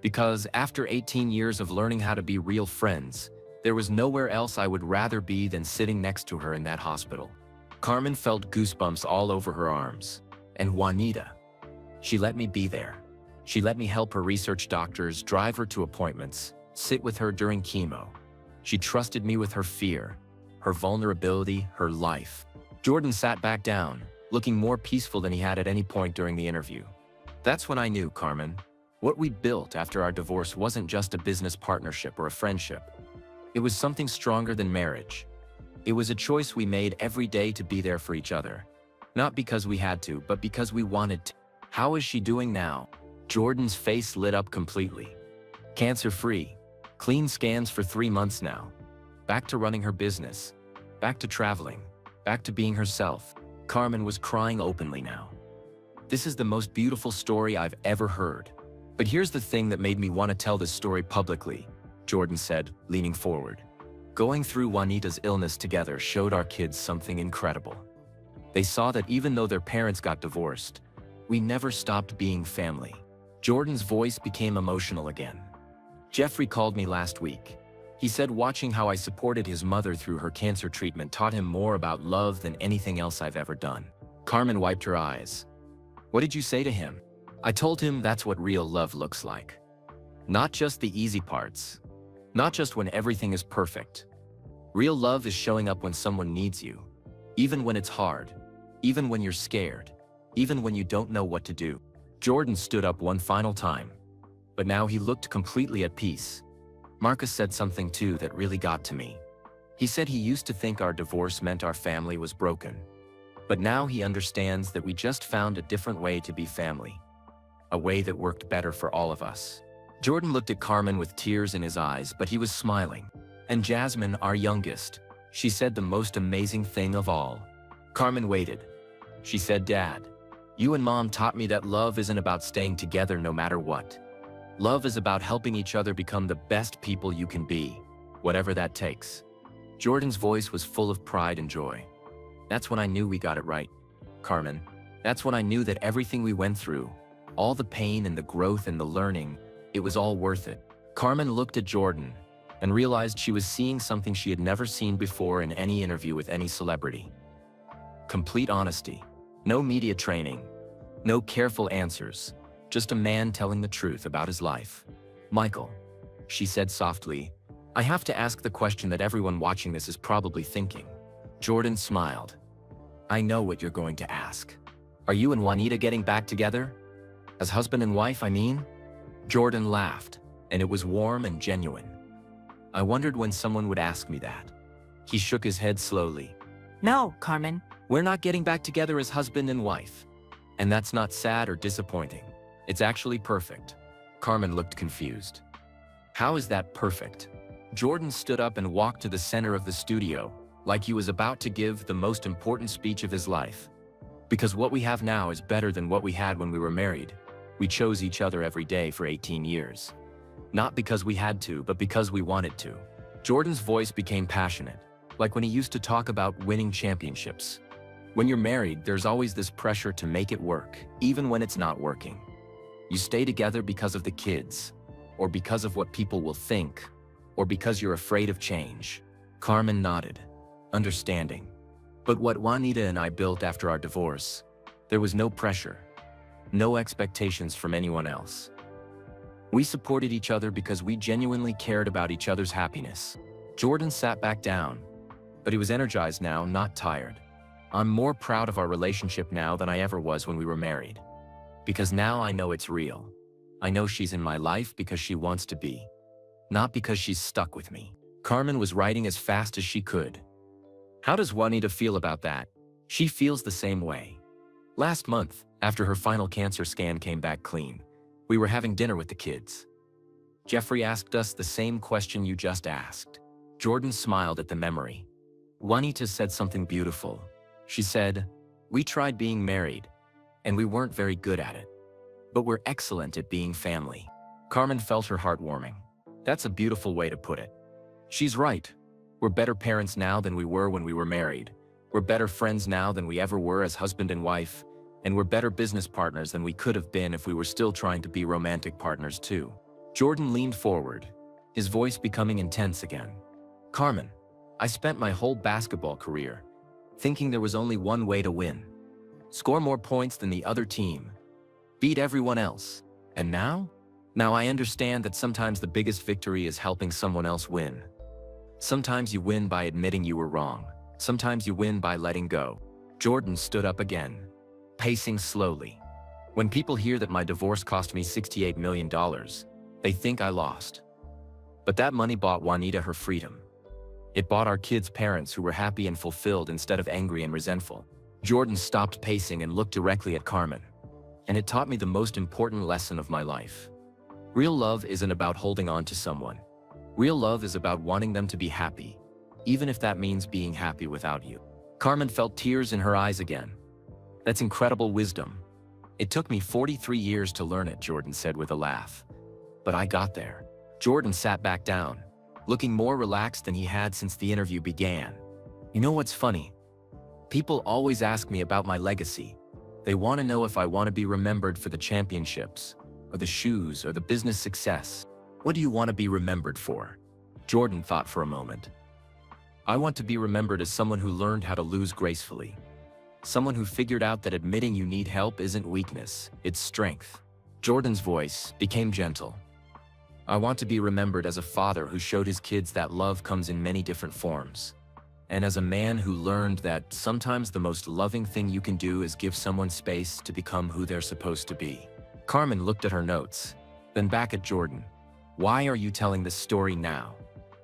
Because after 18 years of learning how to be real friends, there was nowhere else I would rather be than sitting next to her in that hospital. Carmen felt goosebumps all over her arms. And Juanita. She let me be there. She let me help her research doctors, drive her to appointments, sit with her during chemo. She trusted me with her fear, her vulnerability, her life. Jordan sat back down, looking more peaceful than he had at any point during the interview. That's when I knew, Carmen. What we built after our divorce wasn't just a business partnership or a friendship. It was something stronger than marriage. It was a choice we made every day to be there for each other. Not because we had to, but because we wanted to. How is she doing now? Jordan's face lit up completely. Cancer-free. Clean scans for 3 months now. Back to running her business. Back to traveling. Back to being herself. Carmen was crying openly now. This is the most beautiful story I've ever heard. But here's the thing that made me want to tell this story publicly, Jordan said, leaning forward. Going through Juanita's illness together showed our kids something incredible. They saw that even though their parents got divorced, we never stopped being family. Jordan's voice became emotional again. Jeffrey called me last week. He said watching how I supported his mother through her cancer treatment taught him more about love than anything else I've ever done. Carmen wiped her eyes. What did you say to him? I told him that's what real love looks like. Not just the easy parts. Not just when everything is perfect. Real love is showing up when someone needs you. Even when it's hard. Even when you're scared. Even when you don't know what to do. Jordan stood up one final time. But now he looked completely at peace. Marcus said something too that really got to me. He said he used to think our divorce meant our family was broken. But now he understands that we just found a different way to be family. A way that worked better for all of us. Jordan looked at Carmen with tears in his eyes, but he was smiling. And Jasmine, our youngest, she said the most amazing thing of all. Carmen waited. She said, Dad, you and Mom taught me that love isn't about staying together no matter what. Love is about helping each other become the best people you can be, whatever that takes. Jordan's voice was full of pride and joy. That's when I knew we got it right, Carmen. That's when I knew that everything we went through, all the pain and the growth and the learning, it was all worth it. Carmen looked at Jordan and realized she was seeing something she had never seen before in any interview with any celebrity. Complete honesty. No media training. No careful answers. Just a man telling the truth about his life. Michael, she said softly, I have to ask the question that everyone watching this is probably thinking. Jordan smiled. I know what you're going to ask. Are you and Juanita getting back together? As husband and wife, I mean? Jordan laughed, and it was warm and genuine. I wondered when someone would ask me that. He shook his head slowly. No, Carmen. We're not getting back together as husband and wife. And that's not sad or disappointing. It's actually perfect. Carmen looked confused. How is that perfect? Jordan stood up and walked to the center of the studio, like he was about to give the most important speech of his life. Because what we have now is better than what we had when we were married. We chose each other every day for 18 years. Not because we had to, but because we wanted to. Jordan's voice became passionate, like when he used to talk about winning championships. When you're married, there's always this pressure to make it work, even when it's not working. You stay together because of the kids, or because of what people will think, or because you're afraid of change. Carmen nodded, understanding. But what Juanita and I built after our divorce, there was no pressure, no expectations from anyone else. We supported each other because we genuinely cared about each other's happiness. Jordan sat back down, but he was energized now, not tired. I'm more proud of our relationship now than I ever was when we were married. Because now I know it's real. I know she's in my life because she wants to be, not because she's stuck with me. Carmen was writing as fast as she could. How does Juanita feel about that? She feels the same way. Last month, after her final cancer scan came back clean, we were having dinner with the kids. Jeffrey asked us the same question you just asked. Jordan smiled at the memory. Juanita said something beautiful. She said, "We tried being married, and we weren't very good at it. But we're excellent at being family." Carmen felt her heart warming. That's a beautiful way to put it. She's right. We're better parents now than we were when we were married. We're better friends now than we ever were as husband and wife. And we're better business partners than we could have been if we were still trying to be romantic partners too. Jordan leaned forward, his voice becoming intense again. Carmen, I spent my whole basketball career thinking there was only one way to win. Score more points than the other team. Beat everyone else. And now? Now I understand that sometimes the biggest victory is helping someone else win. Sometimes you win by admitting you were wrong. Sometimes you win by letting go. Jordan stood up again, pacing slowly. When people hear that my divorce cost me $68 million, they think I lost. But that money bought Juanita her freedom. It bought our kids' parents who were happy and fulfilled instead of angry and resentful. Jordan stopped pacing and looked directly at Carmen. And it taught me the most important lesson of my life. Real love isn't about holding on to someone. Real love is about wanting them to be happy, even if that means being happy without you. Carmen felt tears in her eyes again. That's incredible wisdom. It took me 43 years to learn it, Jordan said with a laugh. But I got there. Jordan sat back down, looking more relaxed than he had since the interview began. You know what's funny? People always ask me about my legacy. They want to know if I want to be remembered for the championships, or the shoes, or the business success. What do you want to be remembered for? Jordan thought for a moment. I want to be remembered as someone who learned how to lose gracefully. Someone who figured out that admitting you need help isn't weakness, it's strength. Jordan's voice became gentle. I want to be remembered as a father who showed his kids that love comes in many different forms. And as a man who learned that sometimes the most loving thing you can do is give someone space to become who they're supposed to be. Carmen looked at her notes, then back at Jordan. Why are you telling this story now?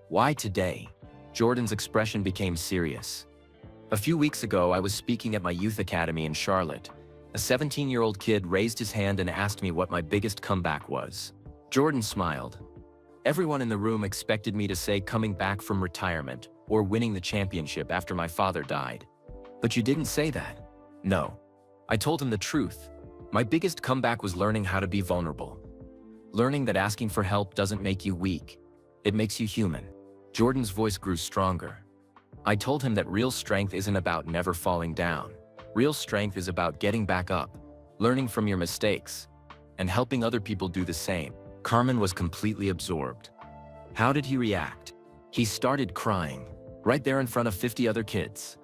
Why today? Jordan's expression became serious. A few weeks ago, I was speaking at my youth academy in Charlotte. A 17-year-old kid raised his hand and asked me what my biggest comeback was. Jordan smiled. Everyone in the room expected me to say coming back from retirement or winning the championship after my father died. But you didn't say that. No. I told him the truth. My biggest comeback was learning how to be vulnerable. Learning that asking for help doesn't make you weak. It makes you human. Jordan's voice grew stronger. I told him that real strength isn't about never falling down. Real strength is about getting back up, learning from your mistakes, and helping other people do the same. Carmen was completely absorbed. How did he react? He started crying, right there in front of 50 other kids.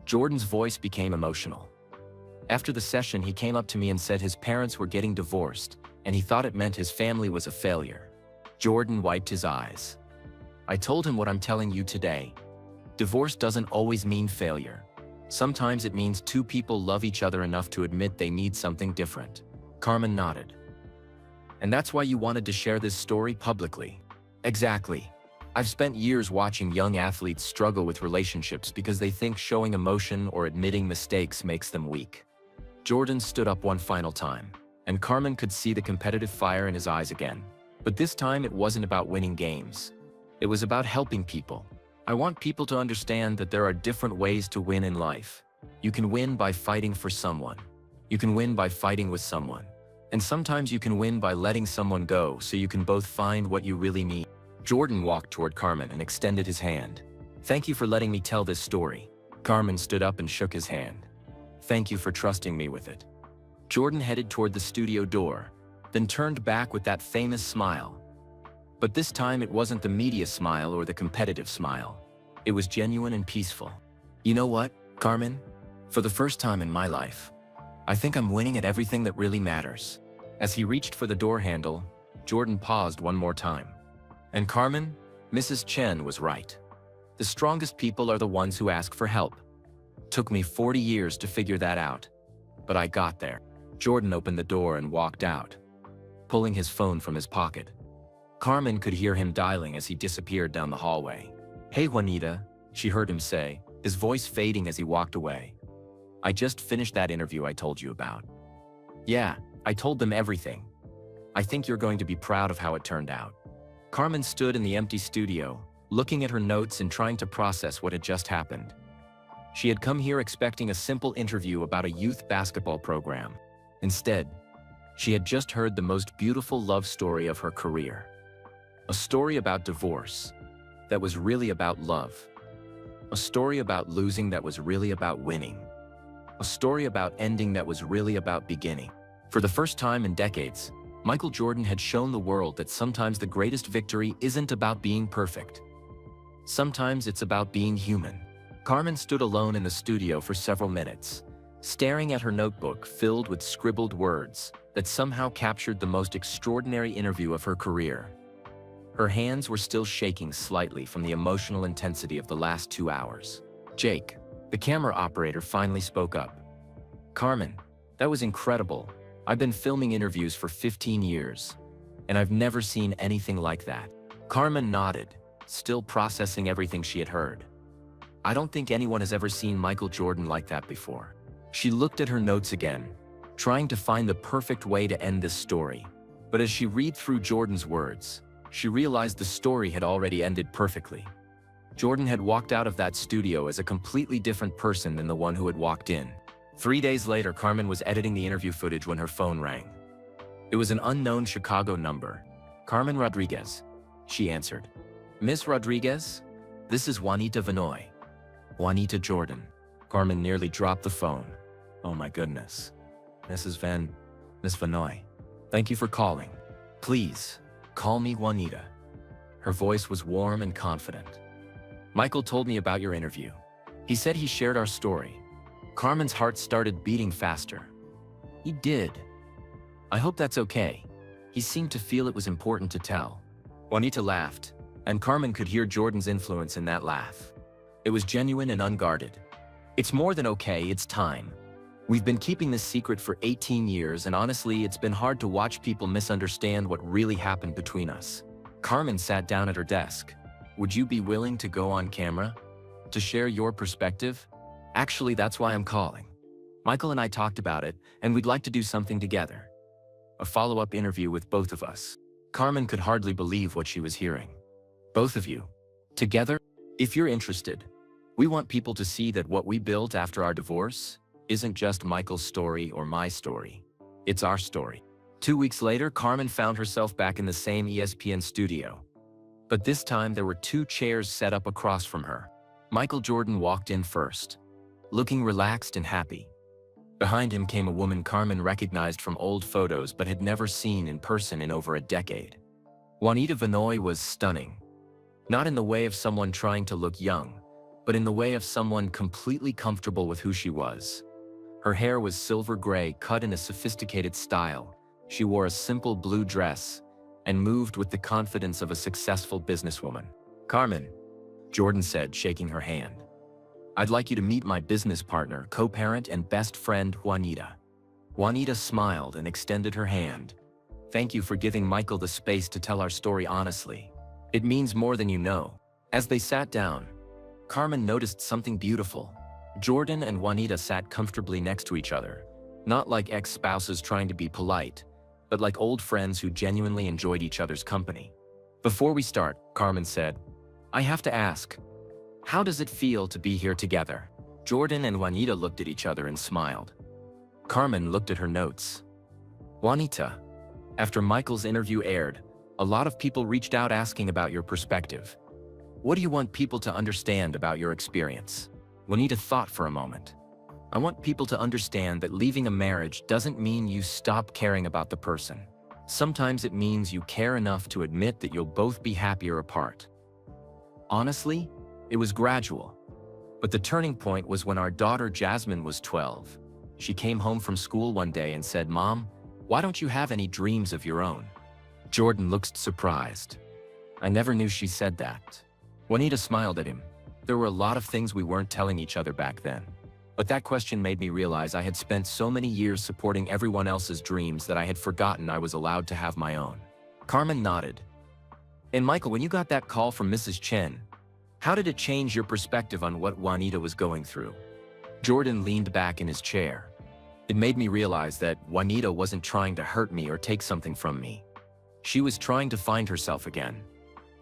Jordan's voice became emotional. After the session, he came up to me and said his parents were getting divorced, and he thought it meant his family was a failure. Jordan wiped his eyes. I told him what I'm telling you today. Divorce doesn't always mean failure. Sometimes it means two people love each other enough to admit they need something different. Carmen nodded. And that's why you wanted to share this story publicly. Exactly. I've spent years watching young athletes struggle with relationships because they think showing emotion or admitting mistakes makes them weak. Jordan stood up one final time, and Carmen could see the competitive fire in his eyes again. But this time it wasn't about winning games. It was about helping people. I want people to understand that there are different ways to win in life. You can win by fighting for someone. You can win by fighting with someone. And sometimes you can win by letting someone go so you can both find what you really need. Jordan walked toward Carmen and extended his hand. Thank you for letting me tell this story. Carmen stood up and shook his hand. Thank you for trusting me with it. Jordan headed toward the studio door, then turned back with that famous smile. But this time it wasn't the media smile or the competitive smile. It was genuine and peaceful. You know what, Carmen? For the first time in my life, I think I'm winning at everything that really matters. As he reached for the door handle, Jordan paused one more time. And Carmen, Mrs. Chen was right. The strongest people are the ones who ask for help. Took me 40 years to figure that out, but I got there. Jordan opened the door and walked out, pulling his phone from his pocket. Carmen could hear him dialing as he disappeared down the hallway. Hey Juanita, she heard him say, his voice fading as he walked away. I just finished that interview I told you about. Yeah, I told them everything. I think you're going to be proud of how it turned out. Carmen stood in the empty studio, looking at her notes and trying to process what had just happened. She had come here expecting a simple interview about a youth basketball program. Instead, she had just heard the most beautiful love story of her career. A story about divorce that was really about love. A story about losing that was really about winning. A story about ending that was really about beginning. For the first time in decades, Michael Jordan had shown the world that sometimes the greatest victory isn't about being perfect. Sometimes it's about being human. Carmen stood alone in the studio for several minutes, staring at her notebook filled with scribbled words that somehow captured the most extraordinary interview of her career. Her hands were still shaking slightly from the emotional intensity of the last 2 hours. Jake, the camera operator, finally spoke up. Carmen, that was incredible. I've been filming interviews for 15 years, and I've never seen anything like that. Carmen nodded, still processing everything she had heard. I don't think anyone has ever seen Michael Jordan like that before. She looked at her notes again, trying to find the perfect way to end this story. But as she read through Jordan's words, she realized the story had already ended perfectly. Jordan had walked out of that studio as a completely different person than the one who had walked in. 3 days later, Carmen was editing the interview footage when her phone rang. It was an unknown Chicago number. Carmen Rodriguez, she answered. Miss Rodriguez? This is Juanita Vinoy. Juanita Jordan. Carmen nearly dropped the phone. Oh my goodness. Miss Vinoy. Thank you for calling. Please, call me Juanita. Her voice was warm and confident. Michael told me about your interview. He said he shared our story. Carmen's heart started beating faster. He did. I hope that's okay. He seemed to feel it was important to tell. Juanita laughed, and Carmen could hear Jordan's influence in that laugh. It was genuine and unguarded. It's more than okay, it's time. We've been keeping this secret for 18 years, and honestly, it's been hard to watch people misunderstand what really happened between us. Carmen sat down at her desk. Would you be willing to go on camera? To share your perspective? Actually, that's why I'm calling. Michael and I talked about it, and we'd like to do something together. A follow-up interview with both of us. Carmen could hardly believe what she was hearing. Both of you. Together? If you're interested, we want people to see that what we built after our divorce isn't just Michael's story or my story. It's our story. 2 weeks later, Carmen found herself back in the same ESPN studio. But this time there were 2 chairs set up across from her. Michael Jordan walked in first, looking relaxed and happy. Behind him came a woman Carmen recognized from old photos but had never seen in person in over a decade. Juanita Vinoy was stunning. Not in the way of someone trying to look young, but in the way of someone completely comfortable with who she was. Her hair was silver gray, cut in a sophisticated style. She wore a simple blue dress and moved with the confidence of a successful businesswoman. Carmen, Jordan said, shaking her hand. I'd like you to meet my business partner, co-parent, and best friend, Juanita. Juanita smiled and extended her hand. Thank you for giving Michael the space to tell our story honestly. It means more than you know. As they sat down, Carmen noticed something beautiful. Jordan and Juanita sat comfortably next to each other, not like ex-spouses trying to be polite, but like old friends who genuinely enjoyed each other's company. Before we start, Carmen said, I have to ask, how does it feel to be here together? Jordan and Juanita looked at each other and smiled. Carmen looked at her notes. Juanita, after Michael's interview aired, a lot of people reached out asking about your perspective. What do you want people to understand about your experience? Juanita thought for a moment. I want people to understand that leaving a marriage doesn't mean you stop caring about the person. Sometimes it means you care enough to admit that you'll both be happier apart. Honestly, it was gradual. But the turning point was when our daughter Jasmine was 12. She came home from school one day and said, Mom, why don't you have any dreams of your own? Jordan looked surprised. I never knew she said that. Juanita smiled at him. There were a lot of things we weren't telling each other back then. But that question made me realize I had spent so many years supporting everyone else's dreams that I had forgotten I was allowed to have my own. Carmen nodded. And Michael, when you got that call from Mrs. Chen, how did it change your perspective on what Juanita was going through? Jordan leaned back in his chair. It made me realize that Juanita wasn't trying to hurt me or take something from me. She was trying to find herself again.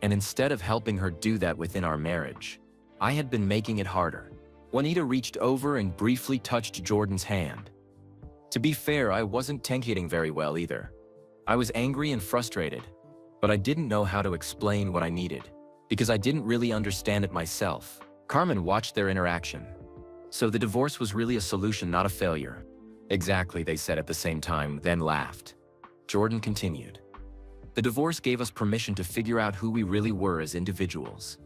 And instead of helping her do that within our marriage, I had been making it harder. Juanita reached over and briefly touched Jordan's hand. To be fair, I wasn't taking very well either. I was angry and frustrated, but I didn't know how to explain what I needed, because I didn't really understand it myself. Carmen watched their interaction. So the divorce was really a solution, not a failure. Exactly, they said at the same time, then laughed. Jordan continued. The divorce gave us permission to figure out who we really were as individuals.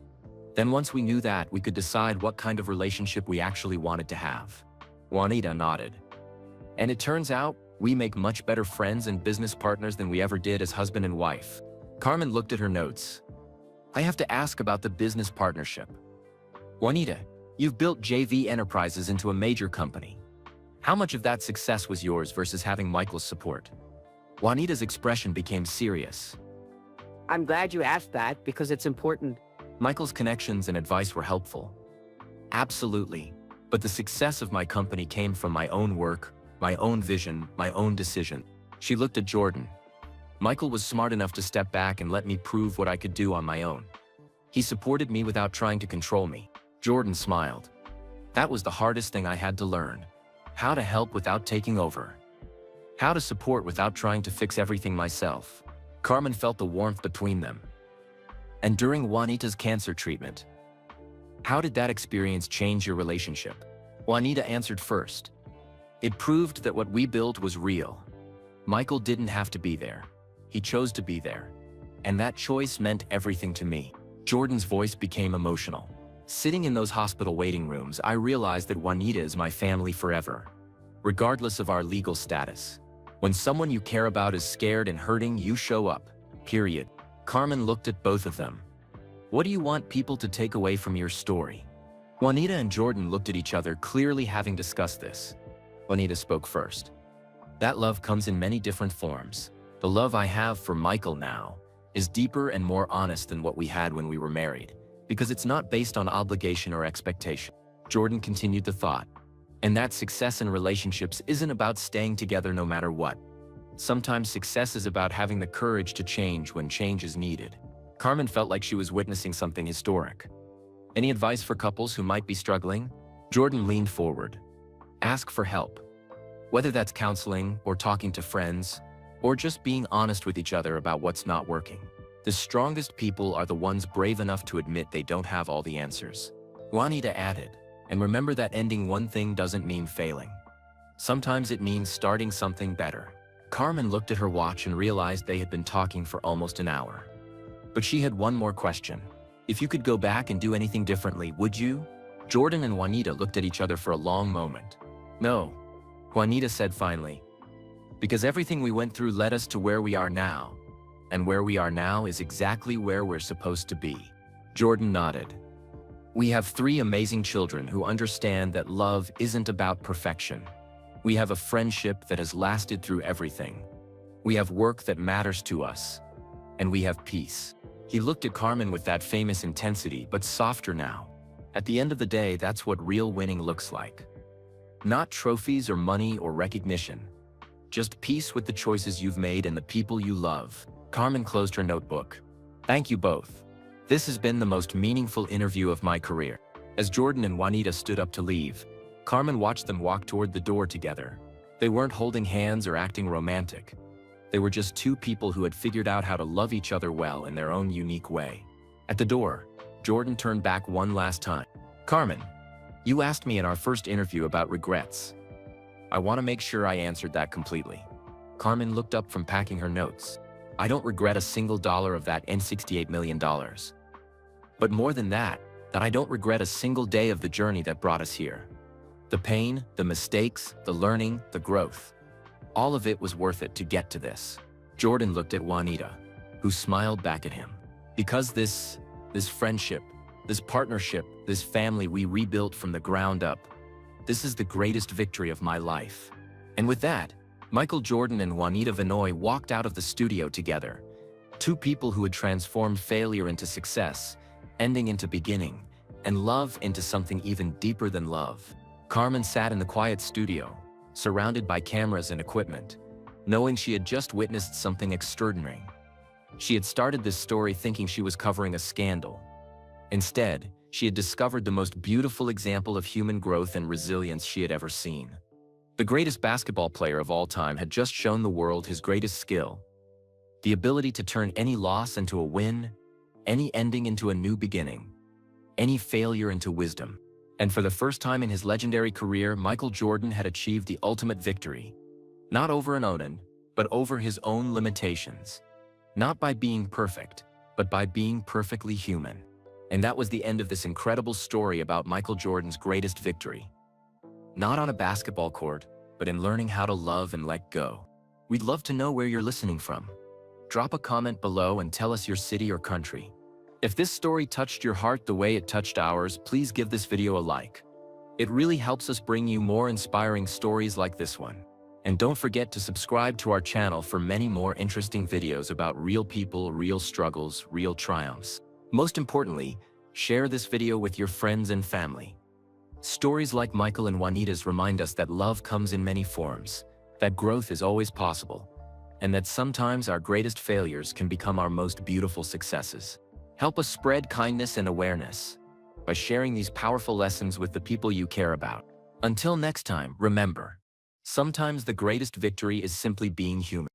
Then once we knew that, we could decide what kind of relationship we actually wanted to have. Juanita nodded. And it turns out, we make much better friends and business partners than we ever did as husband and wife. Carmen looked at her notes. I have to ask about the business partnership. Juanita, you've built JV Enterprises into a major company. How much of that success was yours versus having Michael's support? Juanita's expression became serious. I'm glad you asked that because it's important. Michael's connections and advice were helpful. Absolutely. But the success of my company came from my own work, my own vision, my own decision. She looked at Jordan. Michael was smart enough to step back and let me prove what I could do on my own. He supported me without trying to control me. Jordan smiled. That was the hardest thing I had to learn. How to help without taking over. How to support without trying to fix everything myself. Carmen felt the warmth between them. And during Juanita's cancer treatment, how did that experience change your relationship? Juanita answered first. It proved that what we built was real. Michael didn't have to be there. He chose to be there. And that choice meant everything to me. Jordan's voice became emotional. Sitting in those hospital waiting rooms, I realized that Juanita is my family forever, regardless of our legal status. When someone you care about is scared and hurting, you show up, period. Carmen looked at both of them. What do you want people to take away from your story? Juanita and Jordan looked at each other, clearly having discussed this. Juanita spoke first. That love comes in many different forms. The love I have for Michael now is deeper and more honest than what we had when we were married, because it's not based on obligation or expectation. Jordan continued the thought. And that success in relationships isn't about staying together no matter what. Sometimes success is about having the courage to change when change is needed. Carmen felt like she was witnessing something historic. Any advice for couples who might be struggling? Jordan leaned forward. Ask for help. Whether that's counseling or talking to friends, or just being honest with each other about what's not working. The strongest people are the ones brave enough to admit they don't have all the answers. Juanita added, and remember that ending one thing doesn't mean failing. Sometimes it means starting something better. Carmen looked at her watch and realized they had been talking for almost an hour. But she had one more question. If you could go back and do anything differently, would you? Jordan and Juanita looked at each other for a long moment. No, Juanita said finally. Because everything we went through led us to where we are now. And where we are now is exactly where we're supposed to be. Jordan nodded. We have 3 amazing children who understand that love isn't about perfection. We have a friendship that has lasted through everything. We have work that matters to us. And we have peace. He looked at Carmen with that famous intensity, but softer now. At the end of the day, that's what real winning looks like. Not trophies or money or recognition. Just peace with the choices you've made and the people you love. Carmen closed her notebook. Thank you both. This has been the most meaningful interview of my career. As Jordan and Juanita stood up to leave, Carmen watched them walk toward the door together. They weren't holding hands or acting romantic. They were just two people who had figured out how to love each other well in their own unique way. At the door, Jordan turned back one last time. Carmen, you asked me in our first interview about regrets. I want to make sure I answered that completely. Carmen looked up from packing her notes. I don't regret a single dollar of that $68 million. But more than that I don't regret a single day of the journey that brought us here. The pain, the mistakes, the learning, the growth. All of it was worth it to get to this. Jordan looked at Juanita, who smiled back at him. Because this friendship, this partnership, this family we rebuilt from the ground up, this is the greatest victory of my life. And with that, Michael Jordan and Juanita Vinoy walked out of the studio together. Two people who had transformed failure into success, ending into beginning, and love into something even deeper than love. Carmen sat in the quiet studio, surrounded by cameras and equipment, knowing she had just witnessed something extraordinary. She had started this story thinking she was covering a scandal. Instead, she had discovered the most beautiful example of human growth and resilience she had ever seen. The greatest basketball player of all time had just shown the world his greatest skill: the ability to turn any loss into a win, any ending into a new beginning, any failure into wisdom. And for the first time in his legendary career, Michael Jordan had achieved the ultimate victory. Not over an opponent, but over his own limitations. Not by being perfect, but by being perfectly human. And that was the end of this incredible story about Michael Jordan's greatest victory. Not on a basketball court, but in learning how to love and let go. We'd love to know where you're listening from. Drop a comment below and tell us your city or country. If this story touched your heart the way it touched ours, please give this video a like. It really helps us bring you more inspiring stories like this one. And don't forget to subscribe to our channel for many more interesting videos about real people, real struggles, real triumphs. Most importantly, share this video with your friends and family. Stories like Michael and Juanita's remind us that love comes in many forms, that growth is always possible, and that sometimes our greatest failures can become our most beautiful successes. Help us spread kindness and awareness by sharing these powerful lessons with the people you care about. Until next time, remember, sometimes the greatest victory is simply being human.